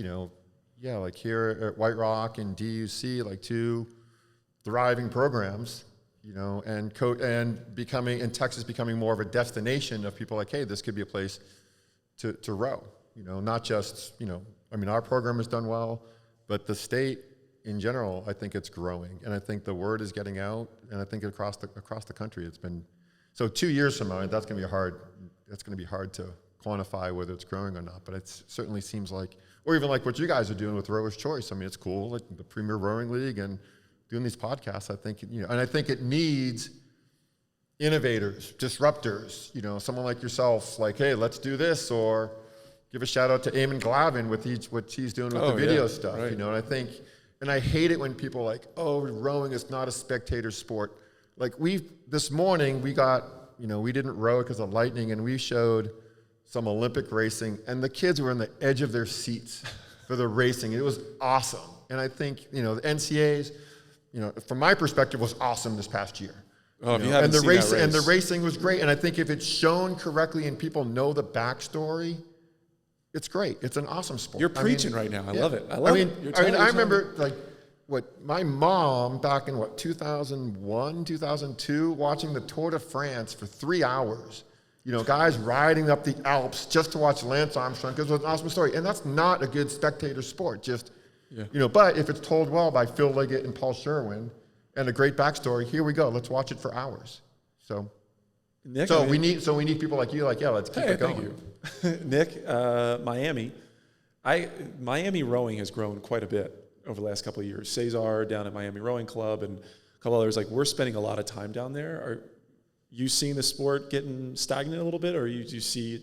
like here at White Rock and DUC, like two thriving programs, and Texas becoming more of a destination of people like, hey, this could be a place to row, not just, our program has done well, but the state in general, I think it's growing, and I think the word is getting out, and I think across the country, it's been, so 2 years from now, that's going to be hard to quantify whether it's growing or not, but it certainly seems like, or even like what you guys are doing with Rower's Choice. I mean, it's cool, like the Premier Rowing League and doing these podcasts. I think, and I think it needs innovators, disruptors, someone like yourself, like, hey, let's do this, or give a shout out to Eamon Glavin with what he's doing with the video stuff, right. And I think, and I hate it when people are like, oh, rowing is not a spectator sport. Like this morning we got, we didn't row because of lightning, and we showed some Olympic racing, and the kids were on the edge of their seats for the racing. It was awesome. And I think, the NCAAs, from my perspective, was awesome this past year. Oh, if you haven't seen that race. And the racing was great. And I think if it's shown correctly and people know the backstory, it's great. It's an awesome sport. You're preaching right now. I love it. I remember my mom back in 2001, 2002, watching the Tour de France for 3 hours. Guys riding up the Alps just to watch Lance Armstrong because it was an awesome story. And that's not a good spectator sport. But if it's told well by Phil Liggett and Paul Sherwin and a great backstory, here we go. Let's watch it for hours. So, Nick, we need people like you. Like, let's keep it going. Thank you. Nick, Miami rowing has grown quite a bit over the last couple of years. Cesar down at Miami Rowing Club and a couple others. Like, we're spending a lot of time down there. Are you seeing the sport getting stagnant a little bit, or do you see it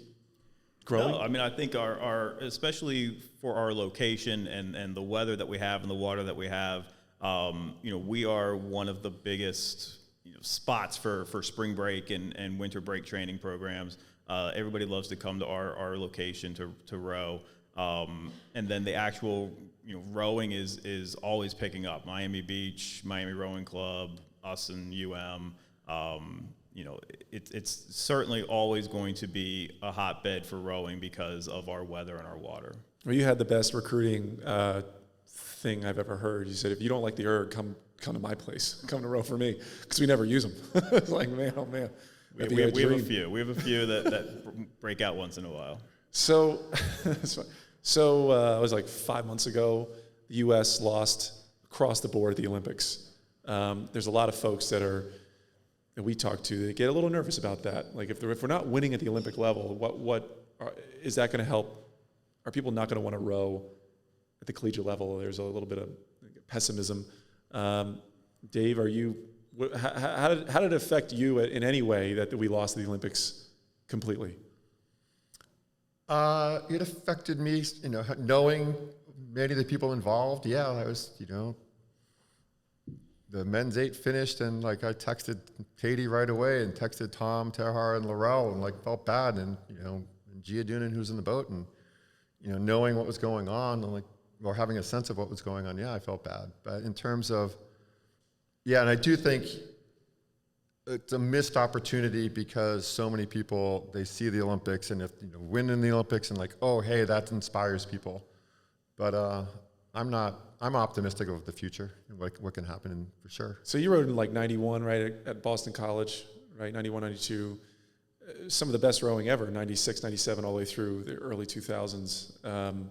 growing? No, I think our especially for our location and the weather that we have and the water that we have, we are one of the biggest spots for spring break and winter break training programs. Everybody loves to come to our location to row. And then the actual rowing is always picking up. Miami Beach, Miami Rowing Club, us and it's certainly always going to be a hotbed for rowing because of our weather and our water. Well, you had the best recruiting thing I've ever heard. You said, if you don't like the erg, come to my place. Come to row for me, because we never use them. It's like, man, oh man. We have a few. We have a few that break out once in a while. So it was like 5 months ago, the U.S. lost across the board at the Olympics. There's a lot of folks that we talk to that get a little nervous about that. Like, if we're not winning at the Olympic level, is that going to help? Are people not going to want to row at the collegiate level? There's a little bit of pessimism. Dave, how did it affect you in any way that we lost the Olympics completely? It affected me, knowing many of the people involved. Yeah, I was, the men's 8 finished, and I texted Katie right away, and texted Tom, Terhar, and Laurel, and felt bad, and and Gia Doonan, who's in the boat, and knowing what was going on, and or having a sense of what was going on. Yeah, I felt bad, but in terms of, and I do think it's a missed opportunity, because so many people, they see the Olympics, and if winning the Olympics, and oh, hey, that inspires people, but I'm optimistic of the future and what can happen, for sure. So you rode in 91, right, at Boston College, right, 91, 92. some of the best rowing ever, 96, 97, all the way through the early 2000s.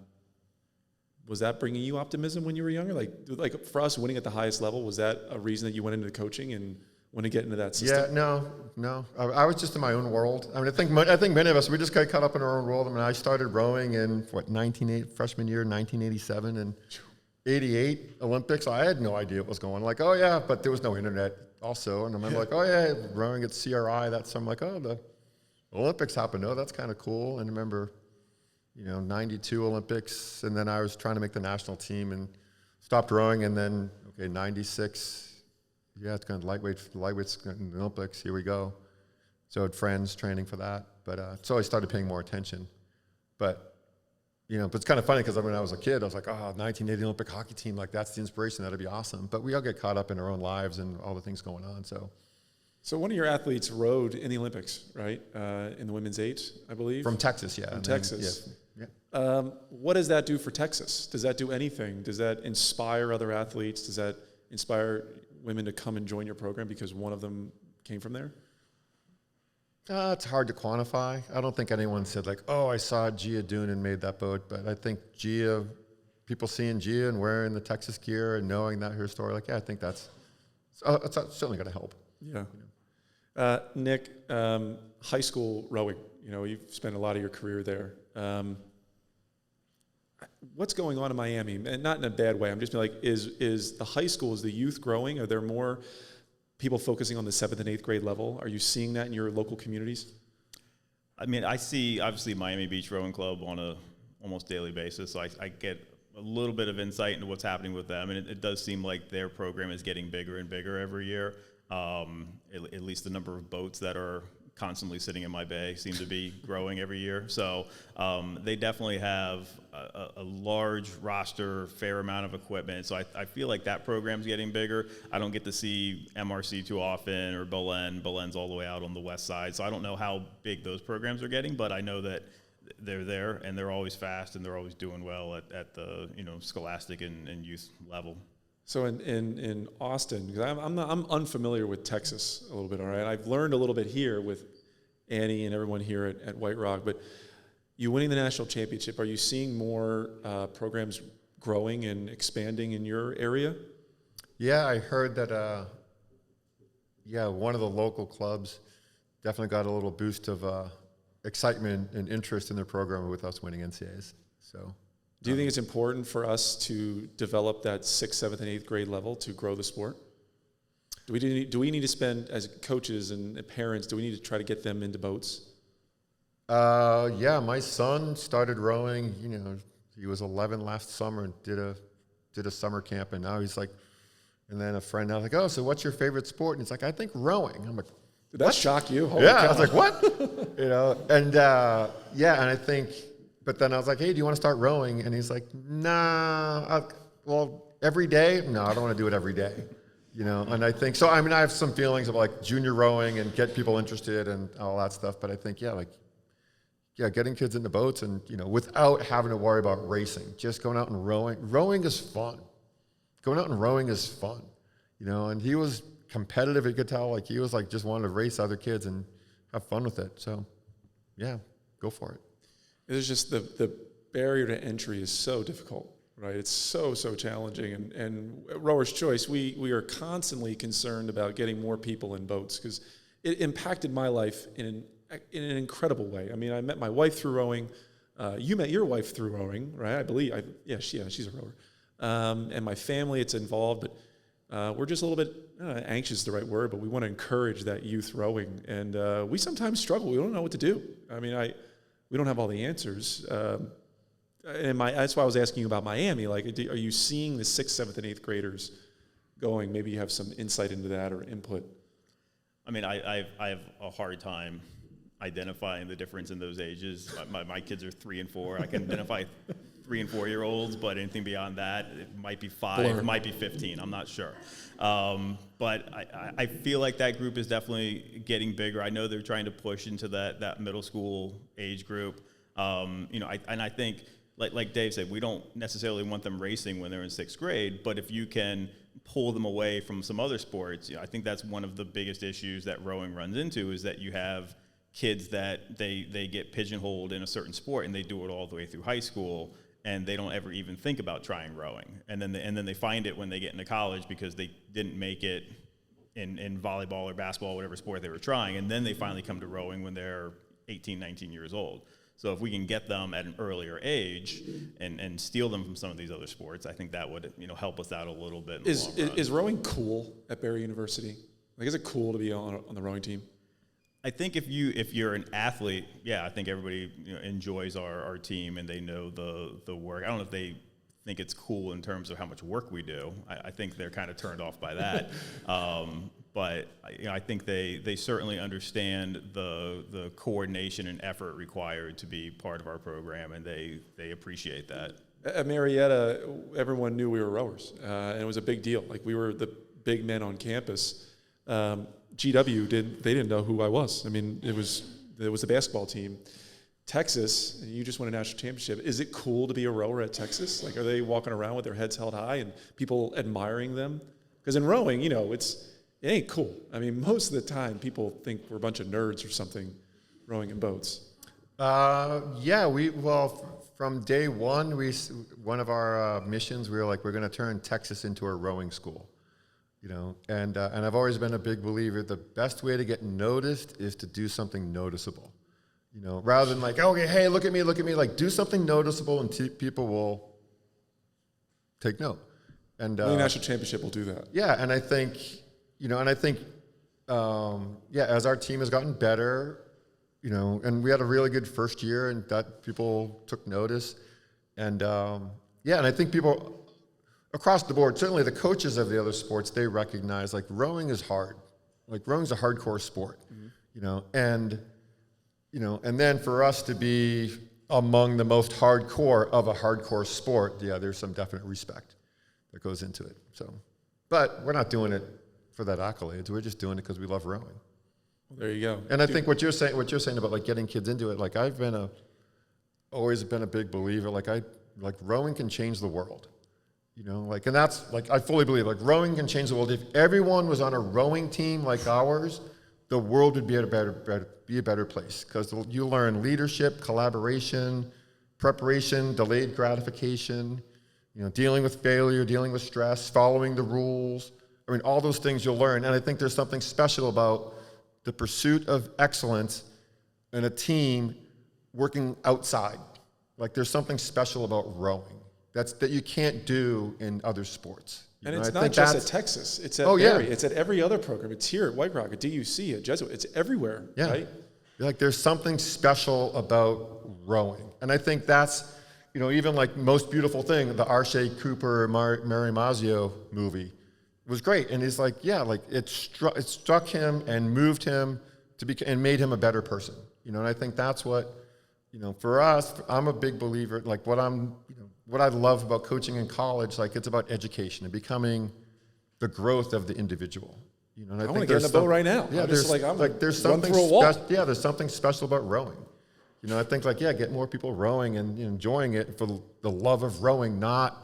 Was that bringing you optimism when you were younger? Like for us, winning at the highest level, was that a reason that you went into the coaching and want to get into that system? Yeah, no. I was just in my own world. I mean, I think many of us, we just got caught up in our own world. I mean, I started rowing in, freshman year, 1987, and 88 Olympics. I had no idea what was going on. Like, oh, yeah, but there was no internet also. And I'm like, oh, yeah, rowing at CRI. I'm like, oh, the Olympics happened. Oh, that's kind of cool. And I remember, 92 Olympics, and then I was trying to make the national team and stopped rowing, and then, 96, yeah, it's kind of lightweights in the Olympics, here we go. So I had friends training for that, but so I started paying more attention. But, but it's kind of funny because when I was a kid, I was like, 1980 Olympic hockey team, like that's the inspiration, that'd be awesome. But we all get caught up in our own lives and all the things going on, so. So one of your athletes rowed in the Olympics, right? In the women's 8, I believe? From Texas, yeah. From Texas. Yeah. What does that do for Texas? Does that do anything? Does that inspire other athletes? Does that inspire women to come and join your program because one of them came from there? It's hard to quantify. I don't think anyone said like, oh, I saw Gia Dune and made that boat. But I think people seeing Gia and wearing the Texas gear and knowing that her story, like, yeah, I think it's certainly going to help. Yeah. Nick, high school rowing, you've spent a lot of your career there. What's going on in Miami? And not in a bad way. I'm just like, is the high school, is the youth growing? Are there more people focusing on the 7th and 8th grade level? Are you seeing that in your local communities? I mean, I see obviously Miami Beach Rowing Club on a almost daily basis, so I get a little bit of insight into what's happening with them, and it does seem like their program is getting bigger and bigger every year. At least the number of boats that are constantly sitting in my bay seem to be growing every year. So they definitely have a large roster, fair amount of equipment. So I feel like that program's getting bigger. I don't get to see MRC too often or Belen. Belen's all the way out on the west side. So I don't know how big those programs are getting, but I know that they're there and they're always fast and they're always doing well at the scholastic and youth level. So in Austin, because I'm unfamiliar with Texas a little bit, all right? I've learned a little bit here with Annie and everyone here at White Rock, but you winning the national championship, are you seeing more programs growing and expanding in your area? Yeah, I heard that, one of the local clubs definitely got a little boost of excitement and interest in their program with us winning NCAAs, so. Do you think it's important for us to develop that 6th, 7th, and 8th grade level to grow the sport? Do we need to spend, as coaches and parents, do we need to try to get them into boats? Yeah, my son started rowing, he was 11 last summer and did a summer camp, and now he's like, and then a friend, I was like, oh, so what's your favorite sport? And he's like, I think rowing. I'm like, did that shock you? Holy cow. I was like, what? And I think, but then I was like, hey, do you want to start rowing? And he's like, nah, every day? No, I don't want to do it every day. And I think, so I mean, I have some feelings of like junior rowing and get people interested and all that stuff. But I think, getting kids into boats and, without having to worry about racing, just going out and rowing. Rowing is fun. Going out and rowing is fun, and he was competitive. You could tell, like, he was like, just wanted to race other kids and have fun with it. So, yeah, go for it. It's just the barrier to entry is so difficult, right? It's so challenging. And at Rower's Choice, we are constantly concerned about getting more people in boats because it impacted my life in an incredible way. I mean, I met my wife through rowing. You met your wife through rowing, right? I believe. She's a rower. And my family, it's involved, but we're just a little bit anxious is the right word, but we want to encourage that youth rowing. And we sometimes struggle. We don't know what to do. I mean, we don't have all the answers. That's why I was asking you about Miami. Like, are you seeing the 6th, 7th, and 8th graders going? Maybe you have some insight into that or input. I mean, I have a hard time identifying the difference in those ages. My kids are 3 and 4. I can identify 3 and 4 year olds, but anything beyond that, it might be 5, it might be 15. I'm not sure. But I feel like that group is definitely getting bigger. I know they're trying to push into that middle school age group. I think, like Dave said, we don't necessarily want them racing when they're in 6th grade, but if you can pull them away from some other sports, I think that's one of the biggest issues that rowing runs into is that you have kids that they get pigeonholed in a certain sport and they do it all the way through high school and they don't ever even think about trying rowing. And then they find it when they get into college because they didn't make it in volleyball or basketball, whatever sport they were trying. And then they finally come to rowing when they're 18, 19 years old. So if we can get them at an earlier age and steal them from some of these other sports, I think that would help us out a little bit. In the long run. Is rowing cool at Barry University? Like, is it cool to be on the rowing team? I think if you're an athlete, yeah, I think everybody enjoys our team and they know the work. I don't know if they think it's cool in terms of how much work we do. I think they're kind of turned off by that. But I think they certainly understand the coordination and effort required to be part of our program, and they appreciate that. At Marietta, everyone knew we were rowers, and it was a big deal. Like, we were the big men on campus. GW didn't know who I was. I mean, it was the basketball team. Texas, you just won a national championship. Is it cool to be a rower at Texas? Like, are they walking around with their heads held high and people admiring them? Because in rowing, it ain't cool. I mean, most of the time, people think we're a bunch of nerds or something rowing in boats. From day one, one of our missions, we were like, we're going to turn Texas into a rowing school. And I've always been a big believer, the best way to get noticed is to do something noticeable. Rather than like, okay, hey, look at me, like, do something noticeable and people will take note. And the national championship will do that. Yeah, and I think, as our team has gotten better, and we had a really good first year and that people took notice. And and I think people across the board, certainly the coaches of the other sports, they recognize, like, rowing is hard. Like, rowing's a hardcore sport, and then for us to be among the most hardcore of a hardcore sport, there's some definite respect that goes into it. So, but we're not doing it for that accolades. We're just doing it because we love rowing. Well, there you go. And I think what you're saying about, like, getting kids into it, like, I've always been a big believer. Like rowing can change the world. And that's, like, I fully believe, like, rowing can change the world. If everyone was on a rowing team like ours, the world would be a better place, because you learn leadership, collaboration, preparation, delayed gratification, dealing with failure, dealing with stress, following the rules. I mean, all those things you'll learn. And I think there's something special about the pursuit of excellence in a team working outside. Like, there's something special about rowing that you can't do in other sports. And it's not just at Texas. It's at Barry. It's at every other program. It's here at White Rock, at DUC, at Jesuit. It's everywhere, right? Like, there's something special about rowing. And I think that's, even like Most Beautiful Thing, the Arshay Cooper, Mary Mazzio movie was great. And he's like, it struck him and moved him and made him a better person. And I think that's what, for us, I'm a big believer, like, what I love about coaching in college, like, it's about education and becoming the growth of the individual. And I want to get in the boat right now. Yeah, there's something there's something special about rowing. I think, like, get more people rowing and enjoying it for the love of rowing, not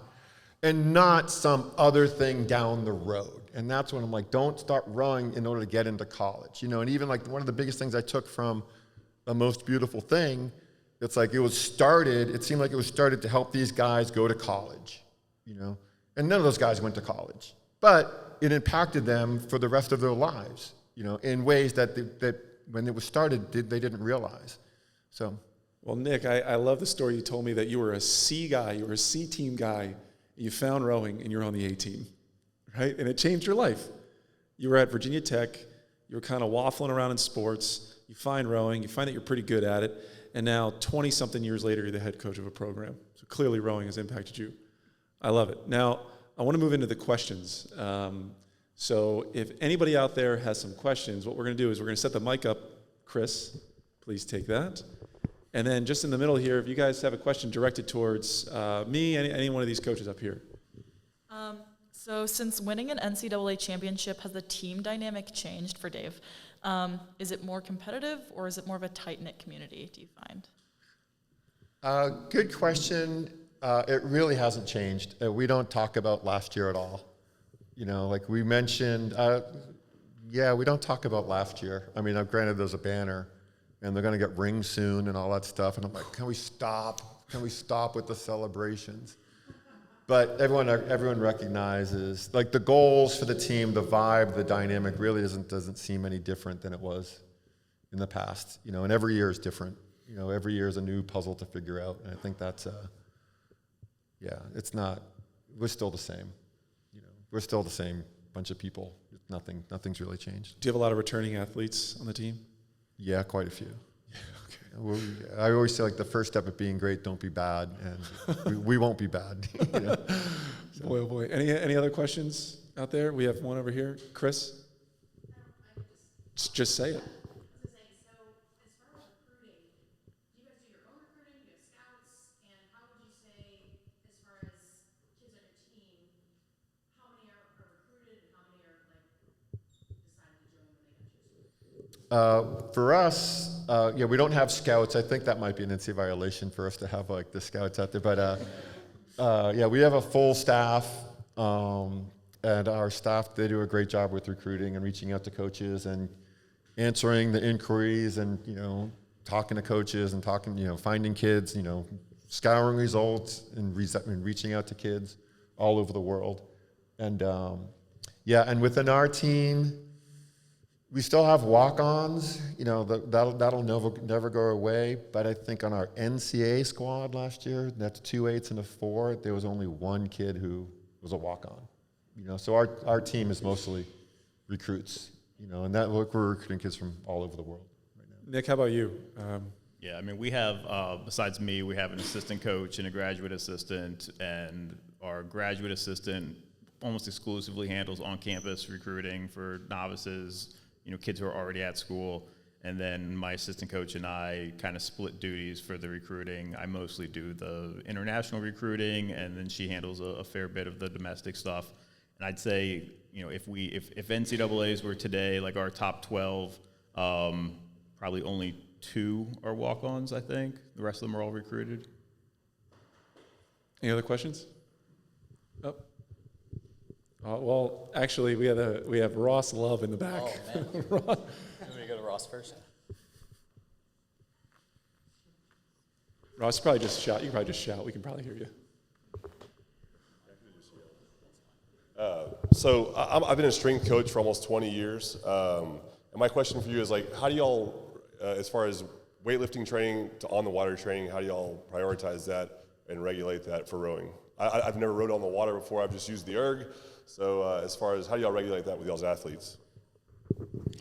some other thing down the road. And that's when I'm like, don't start rowing in order to get into college. And even, like, one of the biggest things I took from The Most Beautiful Thing, it's like it seemed like it was started to help these guys go to college, and none of those guys went to college, but it impacted them for the rest of their lives, in ways that when it was started, they didn't realize. So. Well, Nick, I love the story you told me that you were a C guy, you were a C team guy, you found rowing and you're on the A team, right? And it changed your life. You were at Virginia Tech, you were kind of waffling around in sports, you find rowing, you find that you're pretty good at it, and now 20-something years later, you're the head coach of a program. So clearly rowing has impacted you. I love it. Now, I want to move into the questions. So if anybody out there has some questions, what we're going to do is we're going to set the mic up. Chris, please take that. And then just in the middle here, if you guys have a question directed towards me, any one of these coaches up here. So since winning an NCAA championship, has the team dynamic changed for Dave? Is it more competitive, or is it more of a tight-knit community, do you find? Good question. It really hasn't changed. We don't talk about last year at all. Like we mentioned, we don't talk about last year. I mean, granted, there's a banner, and they're going to get rings soon and all that stuff. And I'm like, can we stop? Can we stop with the celebrations? But everyone recognizes, like, the goals for the team, the vibe, the dynamic really doesn't seem any different than it was in the past. You know, and every year is different. You know, every year is a new puzzle to figure out. And I think that's, it's not, we're still the same. You know, we're still the same bunch of people. Nothing's really changed. Do you have a lot of returning athletes on the team? Yeah, quite a few. I always say, like, the first step of being great, don't be bad, and we won't be bad. You know? So. Boy, oh boy. Any other questions out there? We have one over here. Chris? Just say it. For us, we don't have scouts. I think that might be an NCAA violation for us to have, like, the scouts out there. But we have a full staff, and our staff, they do a great job with recruiting and reaching out to coaches and answering the inquiries and, you know, talking to coaches and finding kids, you know, scouring results and reaching out to kids all over the world. And and within our team, we still have walk-ons, you know, that'll never go away. But I think on our NCAA squad last year, that's 2 8s and a 4, there was only one kid who was a walk-on. You know, so our team is mostly recruits, you know, and we're recruiting kids from all over the world right now. Nick, how about you? Yeah, I mean, we have, besides me, we have an assistant coach and a graduate assistant, and our graduate assistant almost exclusively handles on-campus recruiting for novices, you know, kids who are already at school. And then my assistant coach and I kind of split duties for the recruiting. I mostly do the international recruiting, and then she handles a fair bit of the domestic stuff. And I'd say, you know, if NCAAs were today, like our top 12, probably only 2 are walk-ons, I think. The rest of them are all recruited. Any other questions? Oh. Well, actually, we have Ross Love in the back. Oh, man. You want me to go to Ross first? Ross, probably just shout. You can probably just shout. We can probably hear you. So I've been a strength coach for almost 20 years. And my question for you is, like, how do y'all, as far as weightlifting training to on-the-water training, how do y'all prioritize that and regulate that for rowing? I've never rowed on the water before. I've just used the erg. So as far as how do y'all regulate that with y'all's athletes?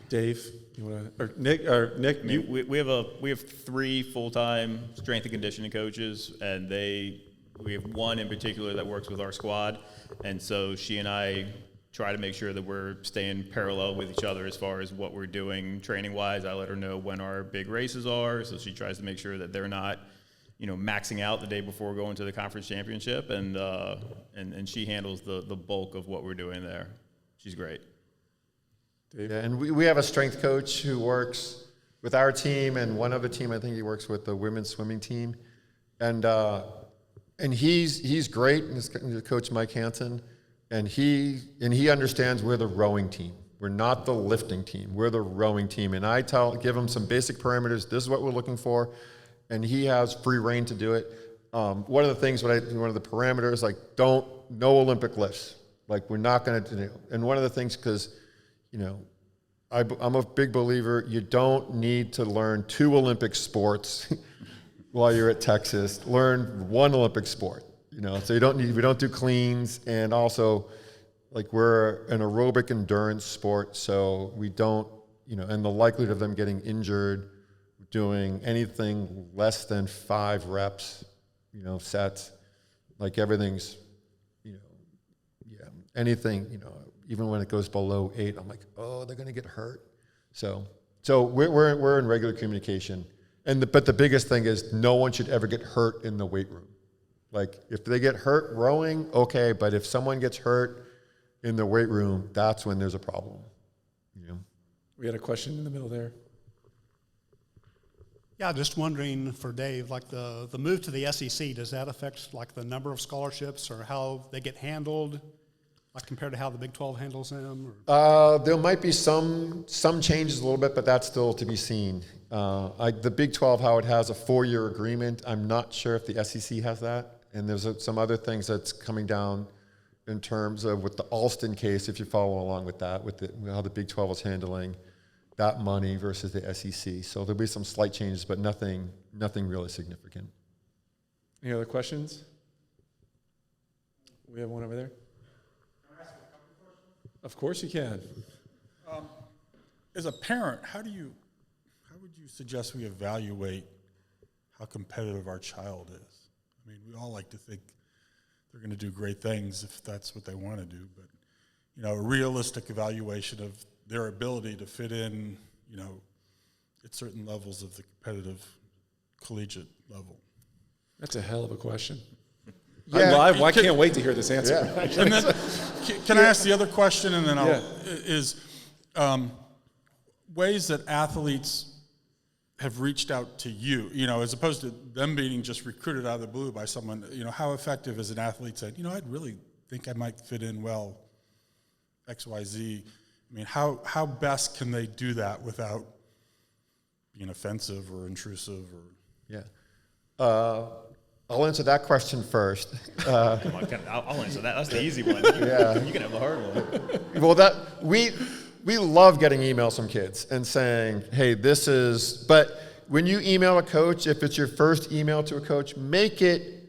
Dave, you want to, or Nick? I mean, we have 3 full-time strength and conditioning coaches, and we have one in particular that works with our squad, and so she and I try to make sure that we're staying parallel with each other as far as what we're doing training-wise. I let her know when our big races are, so she tries to make sure that they're not, you know, maxing out the day before going to the conference championship, and she handles the bulk of what we're doing there. She's great. Yeah, and we have a strength coach who works with our team and one other team. I think he works with the women's swimming team, and he's great. And Coach Mike Hansen, and he understands we're the rowing team. We're not the lifting team. We're the rowing team. And I give him some basic parameters. This is what we're looking for, and he has free reign to do it. One of the things, one of the parameters, like, no Olympic lifts. Like, we're not going to do. And one of the things, because, you know, I'm a big believer, you don't need to learn 2 Olympic sports while you're at Texas. Learn 1 Olympic sport, you know, so we don't do cleans, and also, like, we're an aerobic endurance sport, so we don't, you know, and the likelihood of them getting injured doing anything less than 5 reps, you know, sets, like, everything's, you know, anything, you know, even when it goes below 8, I'm like, oh, they're going to get hurt. So we're in regular communication. But the biggest thing is no one should ever get hurt in the weight room. Like, if they get hurt rowing, okay, but if someone gets hurt in the weight room, that's when there's a problem. You know? We had a question in the middle there. Yeah, just wondering for Dave, like the move to the SEC, does that affect, like, the number of scholarships or how they get handled? like compared to how the Big 12 handles them? Or? There might be some changes a little bit, but that's still to be seen. The Big 12, how it has a 4-year agreement, I'm not sure if the SEC has that. And there's some other things that's coming down in terms of with the Alston case, if you follow along with that, with how the Big 12 is handling that money versus the SEC. So there'll be some slight changes, but nothing really significant. Any other questions? We have one over there. Can I ask a couple questions? Of course you can. As a parent, how would you suggest we evaluate how competitive our child is? I mean, we all like to think they're going to do great things if that's what they want to do, but a realistic evaluation of their ability to fit in, at certain levels of the competitive collegiate level. That's a hell of a question. Yeah. I can't wait to hear this answer. Yeah. And then, can I ask the other question, and then ways that athletes have reached out to you, as opposed to them being just recruited out of the blue by someone, how effective is an athlete saying, I'd really think I might fit in well, XYZ. I mean, how best can they do that without being offensive or intrusive or? Yeah. I'll answer that question first. Come on, I'll answer that. That's the easy one. Yeah. You can have the hard one. Well, we love getting emails from kids and saying, hey, but when you email a coach, if it's your first email to a coach, make it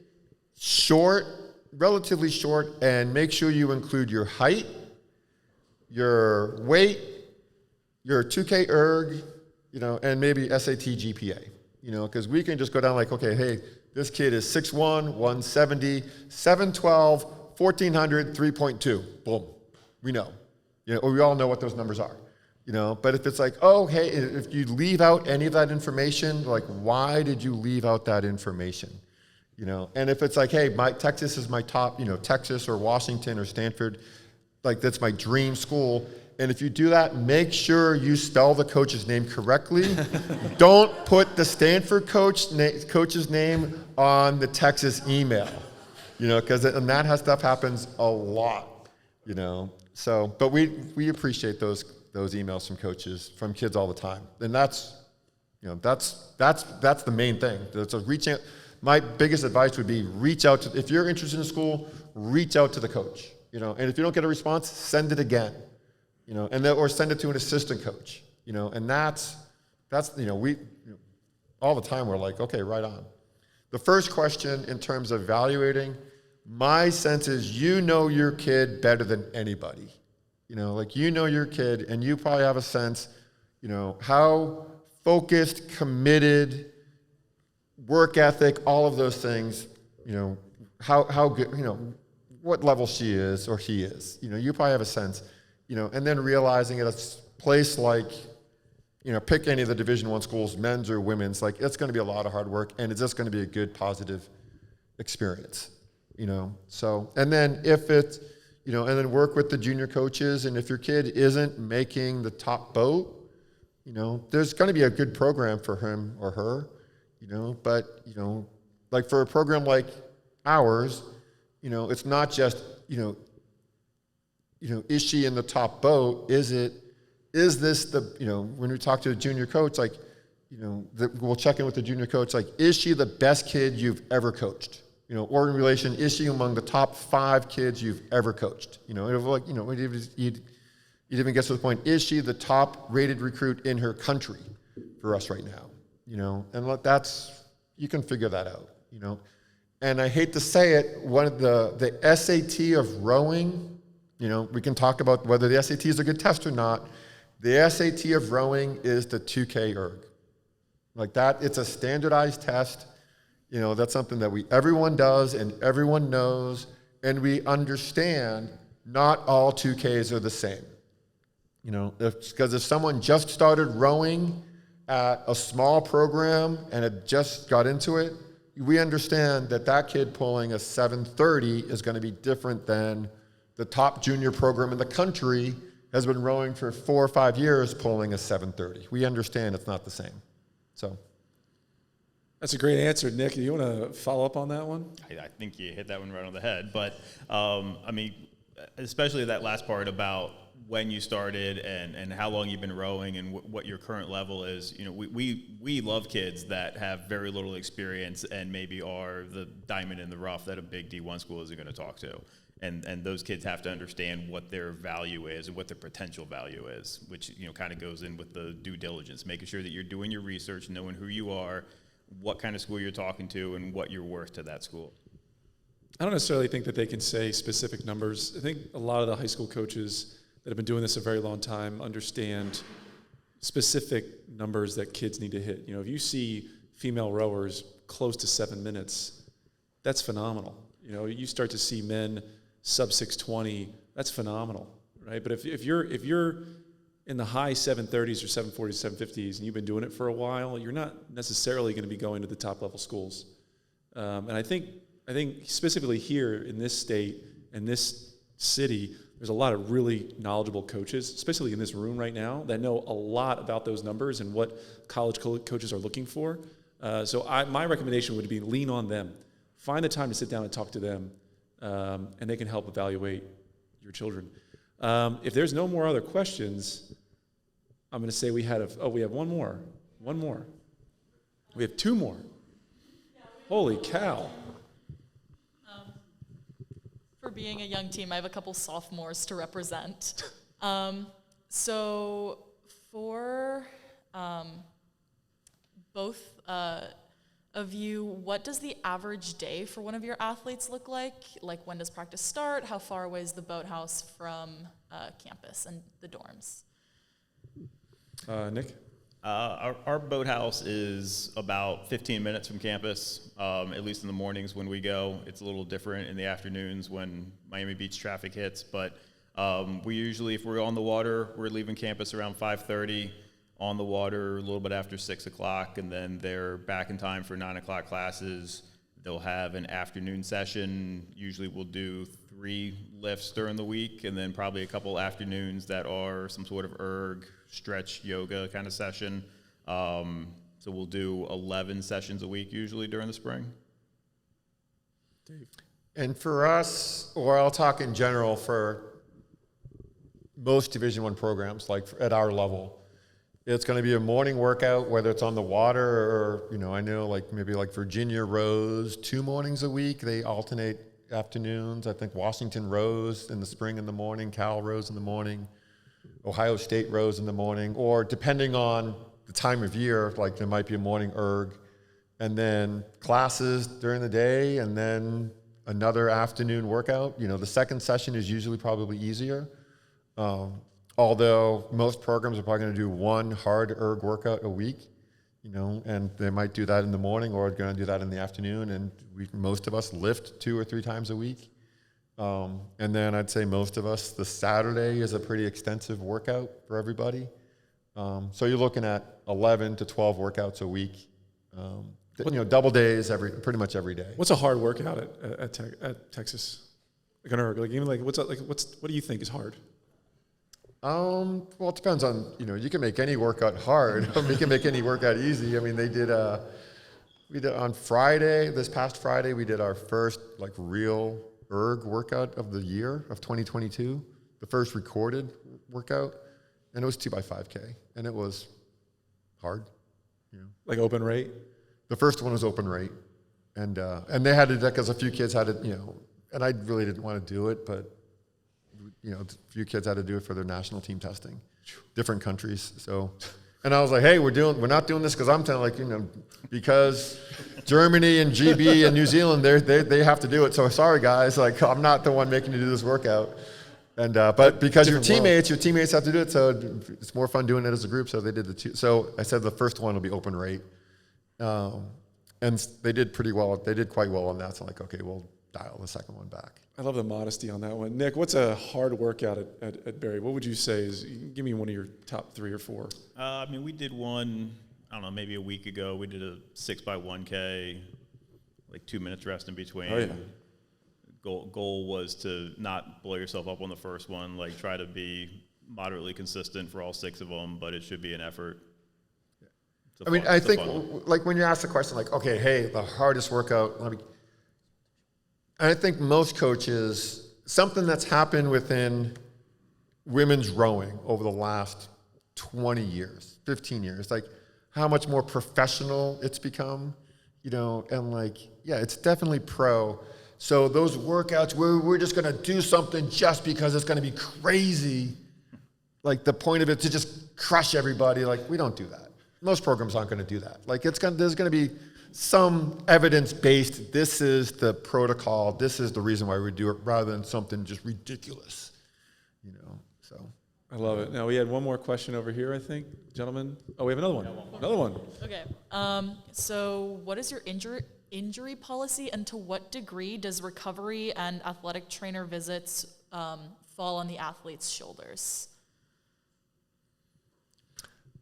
short, relatively short, and make sure you include your height, your weight, your 2K erg, and maybe SAT GPA, because we can just go down like, okay, hey, this kid is 6'1", 170, 712, 1400, 3.2. Boom. We know. Or we all know what those numbers are. But if it's like, oh, hey, if you leave out any of that information, like, why did you leave out that information? And if it's like, hey, Texas is my top, Texas or Washington or Stanford, like that's my dream school. And if you do that, make sure you spell the coach's name correctly. Don't put the Stanford coach's name on the Texas email, because that stuff happens a lot, So, but we appreciate those emails from coaches, from kids all the time, and that's the main thing. So reach out. My biggest advice would be reach out to, if you're interested in school, reach out to the coach, and if you don't get a response, send it again. Or send it to an assistant coach, and that's we all the time we're like, okay, right on. The first question in terms of evaluating, my sense is your kid better than anybody, your kid, and you probably have a sense, how focused, committed, work ethic, all of those things, how good, what level she is or he is, you probably have a sense. And then realizing at a place like, pick any of the Division I schools, men's or women's, like it's going to be a lot of hard work, and it's just going to be a good, positive experience, So, and then if it's, and then work with the junior coaches, and if your kid isn't making the top boat, there's going to be a good program for him or her, but, like for a program like ours, it's not just, is she in the top boat? Is this the, when we talk to a junior coach, like, we'll check in with the junior coach, like, is she the best kid you've ever coached? Or in relation, is she among the top 5 kids you've ever coached? It even gets to the point, is she the top rated recruit in her country for us right now? And you can figure that out, And I hate to say it, one of the SAT of rowing, we can talk about whether the SAT is a good test or not. The SAT of rowing is the 2K erg. Like that, it's a standardized test. That's something that everyone does and everyone knows, and we understand not all 2Ks are the same. Because if someone just started rowing at a small program and had just got into it, we understand that kid pulling a 730 is going to be different than the top junior program in the country has been rowing for 4 or 5 years pulling a 730. We understand it's not the same. So That's a great answer, Nick. Do you want to follow up on that one? I think you hit that one right on the head. But, especially that last part about when you started and how long you've been rowing and what your current level is. You know, we love kids that have very little experience and maybe are the diamond in the rough that a big D1 school isn't going to talk to. And those kids have to understand what their value is and what their potential value is, which, you know, kind of goes in with the due diligence, making sure that you're doing your research, knowing who you are, what kind of school you're talking to, and what you're worth to that school. I don't necessarily think that they can say specific numbers. I think a lot of the high school coaches that have been doing this a very long time understand specific numbers that kids need to hit. You know, if you see female rowers close to 7 minutes, that's phenomenal. You know, you start to see men sub 6:20, that's phenomenal, right? But if you're in the high 7:30s or 7:40s, 7:50s, and you've been doing it for a while, you're not necessarily going to be going to the top level schools. And I think specifically here in this state and this city, there's a lot of really knowledgeable coaches, especially in this room right now, that know a lot about those numbers and what college coaches are looking for. So my recommendation would be lean on them. Find the time to sit down and talk to them, and they can help evaluate your children. If there's no more other questions, I'm going to say we have one more. We have 2 more. Holy cow. For being a young team, I have a couple sophomores to represent. So for both of you, what does the average day for one of your athletes look like? Like, when does practice start? How far away is the boathouse from campus and the dorms? Nick? Our boathouse is about 15 minutes from campus, at least in the mornings when we go. It's a little different in the afternoons when Miami Beach traffic hits, but we usually, if we're on the water, we're leaving campus around 5:30, on the water a little bit after 6 o'clock, and then they're back in time for 9 o'clock classes. They'll have an afternoon session. Usually we'll do 3 lifts during the week, and then probably a couple afternoons that are some sort of erg, stretch, yoga kind of session. So we'll do 11 sessions a week usually during the spring. Dave? And for us, or I'll talk in general for most Division I programs, like at our level, it's going to be a morning workout, whether it's on the water or, you know, I know like maybe like Virginia rows 2 mornings a week. They alternate afternoons. I think Washington rows in the spring in the morning, Cal rows in the morning, Ohio State rows in the morning, or depending on the time of year, like there might be a morning erg, and then classes during the day, and then another afternoon workout. You know, the second session is usually probably easier. Although most programs are probably going to do 1 hard erg workout a week, you know, and they might do that in the morning or going to do that in the afternoon. And most of us lift 2 or 3 times a week. And then I'd say most of us, the Saturday is a pretty extensive workout for everybody. So you're looking at 11 to 12 workouts a week. You know, double days pretty much every day. What's a hard workout at Texas? Like an erg, like even like what do you think is hard? Well, it depends on, you know, you can make any workout hard. You can make any workout easy. I mean, we did on Friday, this past Friday, we did our first like real erg workout of the year of 2022, the first recorded workout, and it was 2x5K, and it was hard, you know. Like open rate? The first one was open rate, and they had to, because a few kids had to, you know, and I really didn't want to do it, but you know, a few kids had to do it for their national team testing, different countries. So, and I was like, hey, we're not doing this because I'm telling, like, you know, because Germany and GB and New Zealand, they have to do it. So sorry guys, like I'm not the one making you do this workout. And but because your teammates have to do it, so it's more fun doing it as a group. So they did the 2. So I said the first one will be open rate, and they did pretty well. They did quite well on that. So I'm like, okay, we'll dial the second one back. I love the modesty on that one. Nick, what's a hard workout at Berry? What would you say is, give me one of your top 3 or 4. I mean, we did one, I don't know, maybe a week ago. We did a 6x1K, like 2 minutes rest in between. Oh, yeah. Goal was to not blow yourself up on the first one, like try to be moderately consistent for all 6 of them, but it should be an effort. I mean, I think, like when you ask the question, like, okay, hey, the hardest workout, and I think most coaches, something that's happened within women's rowing over the last 20 years, 15 years, like how much more professional it's become, and like, yeah, it's definitely pro. So those workouts where we're just going to do something just because it's going to be crazy, like the point of it to just crush everybody, like we don't do that. Most programs aren't going to do that. Like there's going to be some evidence-based, this is the protocol, this is the reason why we do it, rather than something just ridiculous, so. I love it. Now, we had one more question over here, I think. Gentlemen? Oh, we have another one. Another one. Okay. So what is your injury policy, and to what degree does recovery and athletic trainer visits fall on the athlete's shoulders?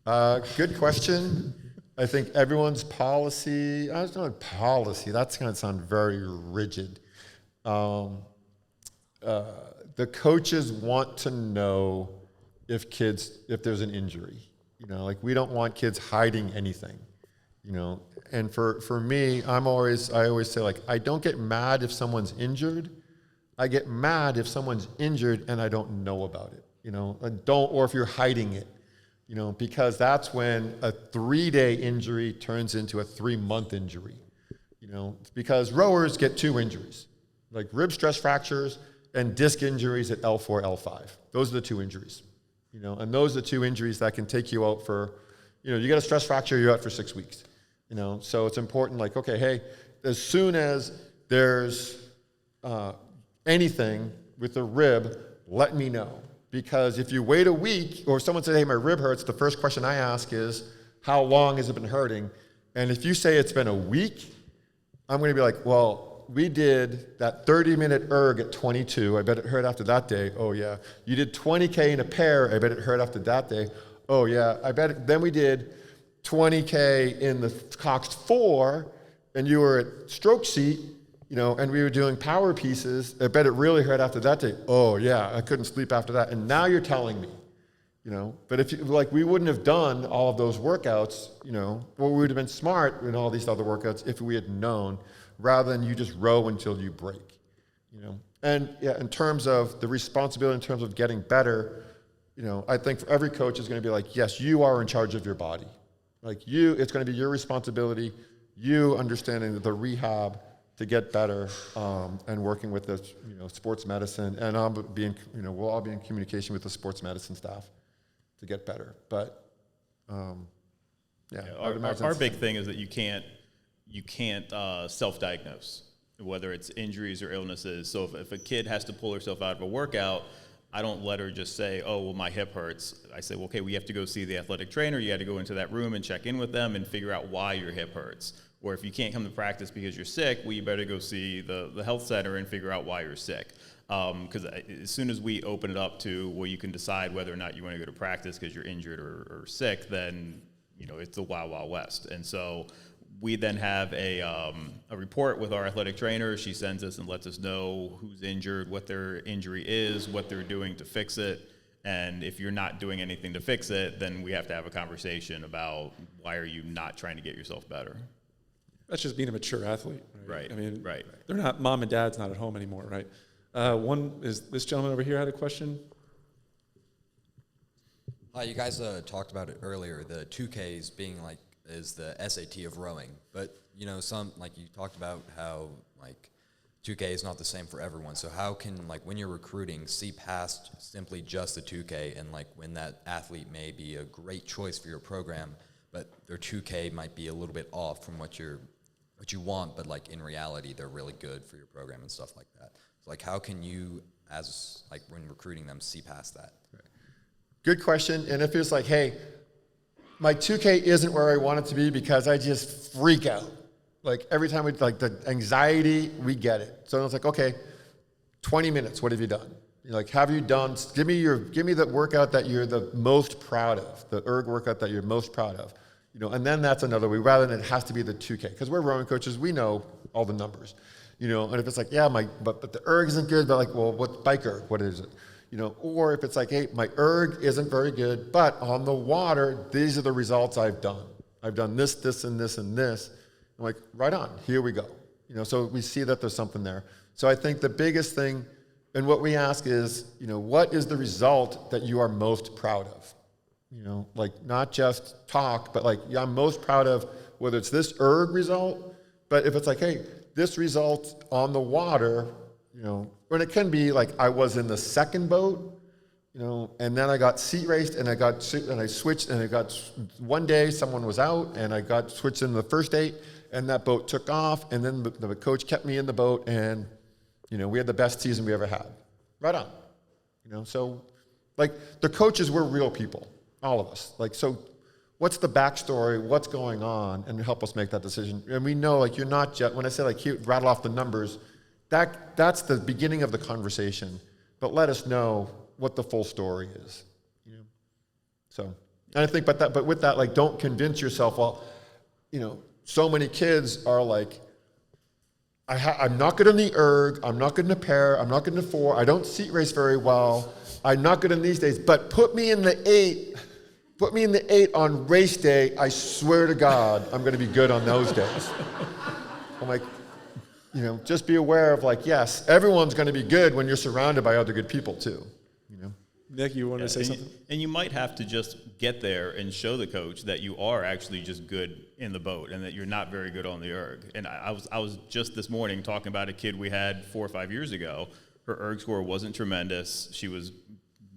Good question. I think everyone's policy, it's not policy, that's going to sound very rigid. The coaches want to know if there's an injury. Like we don't want kids hiding anything, And for me, I always say, like, I don't get mad if someone's injured. I get mad if someone's injured and I don't know about it, or if you're hiding it. Because that's when a 3-day injury turns into a 3-month injury. Because rowers get 2 injuries, like rib stress fractures and disc injuries at L4, L5. Those are the 2 injuries. And those are the 2 injuries that can take you out for, you get a stress fracture, you're out for 6 weeks. So it's important, like, okay, hey, as soon as there's anything with the rib, let me know. Because if you wait a week, or someone says, hey, my rib hurts, the first question I ask is, how long has it been hurting? And if you say it's been a week, I'm going to be like, well, we did that 30-minute erg at 22. I bet it hurt after that day. Oh, yeah. You did 20K in a pair. I bet it hurt after that day. Oh, yeah. Then we did 20K in the Cox 4, and you were at stroke seat, and we were doing power pieces. I bet it really hurt after that day. Oh, yeah. I couldn't sleep after that. And now you're telling me, But if we wouldn't have done all of those workouts, we would have been smart in all these other workouts if we had known, rather than you just row until you break, And yeah, in terms of the responsibility, in terms of getting better, I think for every coach is going to be like, yes, you are in charge of your body. Like it's going to be your responsibility, you understanding the rehab to get better, and working with the, sports medicine, and we'll all be in communication with the sports medicine staff to get better. But our big thing is that you can't self-diagnose, whether it's injuries or illnesses. So if a kid has to pull herself out of a workout, I don't let her just say, oh, well, my hip hurts. I say, well, okay, we have to go see the athletic trainer. You got to go into that room and check in with them and figure out why your hip hurts. Or if you can't come to practice because you're sick, well, you better go see the health center and figure out why you're sick. Because as soon as we open it up to, well, you can decide whether or not you want to go to practice because you're injured or sick, then, it's the wild, wild west. And so we then have a report with our athletic trainer. She sends us and lets us know who's injured, what their injury is, what they're doing to fix it. And if you're not doing anything to fix it, then we have to have a conversation about why are you not trying to get yourself better. That's just being a mature athlete. Right. I mean, right. They're not, mom and dad's not at home anymore, right? This gentleman over here had a question. You guys talked about it earlier, the 2Ks being is the SAT of rowing. But, some, you talked about how, 2K is not the same for everyone. So how can, when you're recruiting, see past simply just the 2K, and, when that athlete may be a great choice for your program, but their 2K might be a little bit off from what you want, but, in reality, they're really good for your program and stuff like that. So, how can you, as, when recruiting them, see past that? Good question. And if it's like, hey, my 2K isn't where I want it to be because I just freak out. Every time the anxiety, we get it. So it's like, okay, 20 minutes, what have you done? Have you done, give me the workout that you're the most proud of, the erg workout that you're most proud of. And then that's another way, rather than it has to be the 2K. Because we're rowing coaches, we know all the numbers. And if it's like, yeah, but the erg isn't good, but well, what bike erg, what is it? Or if it's like, hey, my erg isn't very good, but on the water, these are the results I've done. I've done this, this, and this, and this. I'm like, right on, here we go. So we see that there's something there. So I think the biggest thing And what we ask is, what is the result that you are most proud of? Like not just talk, but like, I'm most proud of whether it's this erg result, but if it's like, hey, this result on the water, when it can be like I was in the second boat, and then I got seat raced and I switched and one day someone was out and I got switched into the first date and that boat took off and then the coach kept me in the boat and, we had the best season we ever had. Right on. So like the coaches were real people, all of us. Like, so what's the backstory, what's going on, and help us make that decision. And we know like you're not just, when I say like rattle off the numbers, that's the beginning of the conversation. But let us know what the full story is. So, and I think, but with that, like, don't convince yourself, well, so many kids are like, I'm not good in the erg, I'm not good in the pair, I'm not good in the 4, I don't seat race very well, I'm not good in these days, but put me in the 8 on race day, I swear to God, I'm gonna be good on those days. I'm like, just be aware of like, yes, everyone's gonna be good when you're surrounded by other good people too. Nick, you want to say something? And you might have to just get there and show the coach that you are actually just good in the boat and that you're not very good on the erg. And I was just this morning talking about a kid we had 4 or 5 years ago. Her erg score wasn't tremendous. She was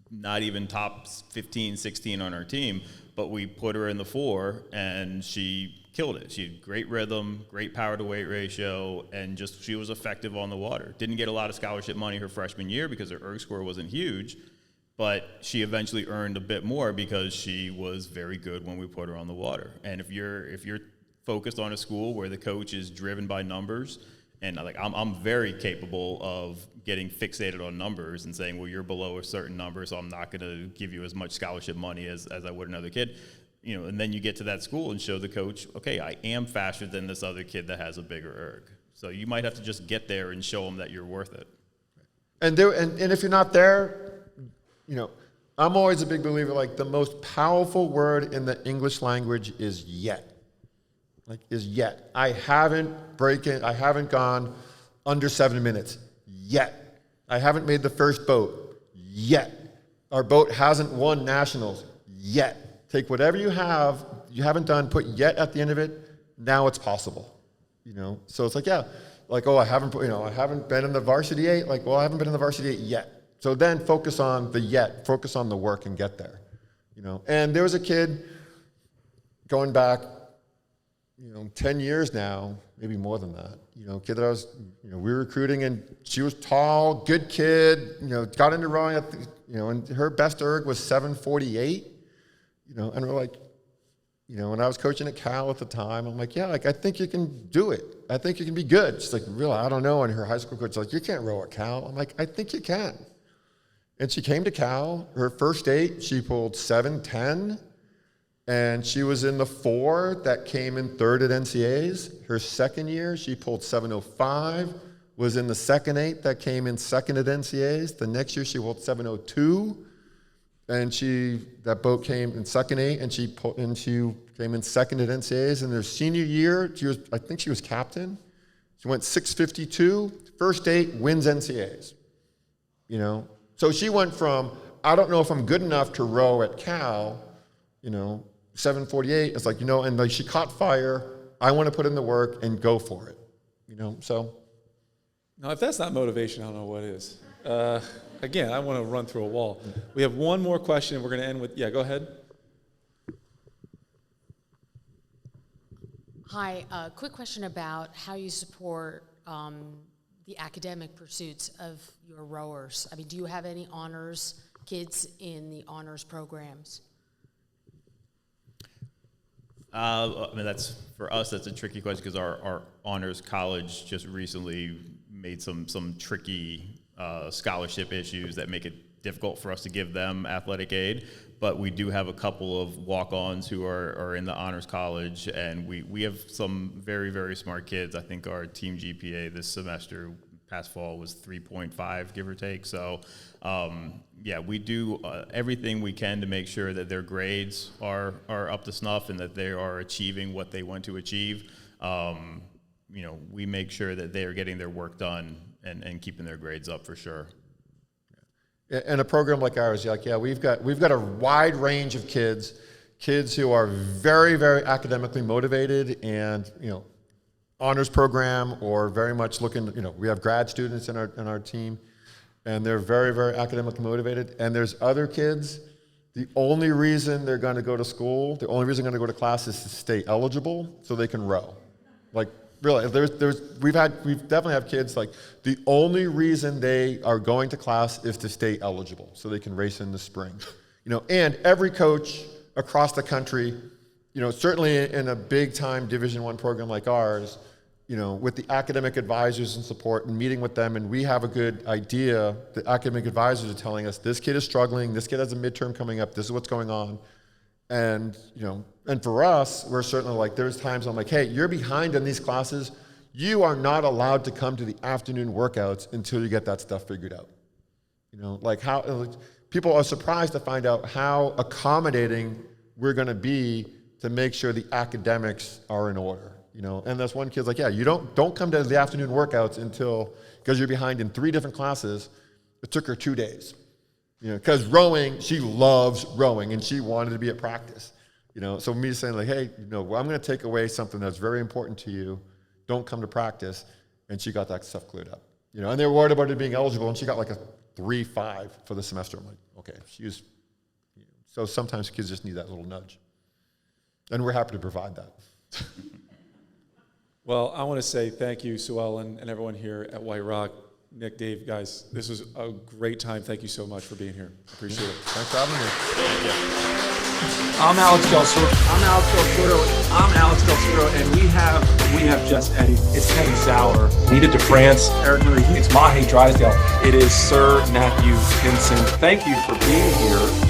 not even top 15, 16 on our team, but we put her in the 4 and she killed it. She had great rhythm, great power to weight ratio, and just she was effective on the water. Didn't get a lot of scholarship money her freshman year because her erg score wasn't huge. But she eventually earned a bit more because she was very good when we put her on the water. And if you're focused on a school where the coach is driven by numbers, and like I'm very capable of getting fixated on numbers and saying, well, you're below a certain number, so I'm not going to give you as much scholarship money as I would another kid. And then you get to that school and show the coach, okay, I am faster than this other kid that has a bigger erg. So you might have to just get there and show them that you're worth it. And if you're not there, I'm always a big believer, like the most powerful word in the English language is yet. Like is yet. I haven't gone under 7 minutes yet. I haven't made the first boat yet. Our boat hasn't won nationals yet. Take whatever you haven't done, put yet at the end of it, now it's possible. So it's like, yeah, like, oh, I haven't been in the varsity 8, like, well, I haven't been in the varsity 8 yet. So then focus on focus on the work and get there, And there was a kid going back, 10 years now, maybe more than that, kid that I was, we were recruiting and she was tall, good kid, got into rowing and her best erg was 748, and we're like, when I was coaching at Cal at the time, I'm like, yeah, like, I think you can do it. I think you can be good. She's like, really, I don't know. And her high school coach is like, you can't row at Cal. I'm like, I think you can. And she came to Cal. Her first date, she pulled 710, and she was in the 4 that came in 3rd at NCAAs. Her second year, she pulled 705, was in the second 8 that came in 2nd at NCAAs. The next year, she pulled 702, and that boat came in second 8, and she came in 2nd at NCAAs. And her senior year, I think she was captain. She went 652. First date, wins NCAAs. So she went from, I don't know if I'm good enough to row at Cal, 748. It's like, and like she caught fire. I want to put in the work and go for it, so. Now, if that's not motivation, I don't know what is. Again, I want to run through a wall. We have one more question. We're going to end with, go ahead. Hi, quick question about how you support the academic pursuits of your rowers. I mean, do you have any honors kids in the honors programs? That's for us. That's a tricky question because our honors college just recently made some tricky scholarship issues that make it difficult for us to give them athletic aid. But we do have a couple of walk-ons who are in the honors college, and we have some very, very smart kids. I think our team GPA this semester, past fall, was 3.5, give or take. So, we do everything we can to make sure that their grades are up to snuff and that they are achieving what they want to achieve. We make sure that they are getting their work done and keeping their grades up for sure. In a program like ours, like, yeah, we've got a wide range of kids who are very, very academically motivated and, honors program, or very much looking, we have grad students in our team, and they're very, very academically motivated. And there's other kids, the only reason they're going to go to school, the only reason they're going to go to class is to stay eligible so they can row. Like, really, we've definitely have kids, like, the only reason they are going to class is to stay eligible so they can race in the spring. And every coach across the country, certainly in a big time Division I program like ours, with the academic advisors and support and meeting with them, and we have a good idea, the academic advisors are telling us, this kid is struggling, this kid has a midterm coming up, this is what's going on. And, and for us, we're certainly like, there's times I'm like, hey, you're behind in these classes. You are not allowed to come to the afternoon workouts until you get that stuff figured out. Like people are surprised to find out how accommodating we're going to be to make sure the academics are in order. And that's one kid's like, yeah, you don't come to the afternoon workouts because you're behind in 3 different classes. It took her 2 days. Because rowing, she loves rowing, and she wanted to be at practice. So me saying like, hey, I'm going to take away something that's very important to you. Don't come to practice. And she got that stuff cleared up. And they were worried about it being eligible, and she got like a 3.5 for the semester. I'm like, okay, so sometimes kids just need that little nudge. And we're happy to provide that. Well, I want to say thank you, Sue Ellen, and everyone here at White Rock. Nick, Dave, guys, this was a great time. Thank you so much for being here. Appreciate it. Thanks for having me. Thank you. I'm Alex Del Sordo, and we have Just Eddie. It's Teddy Sauer. Nita DeFrance. Eric Marie. It's Mahe Drysdale. It is Sir Matthew Henson. Thank you for being here.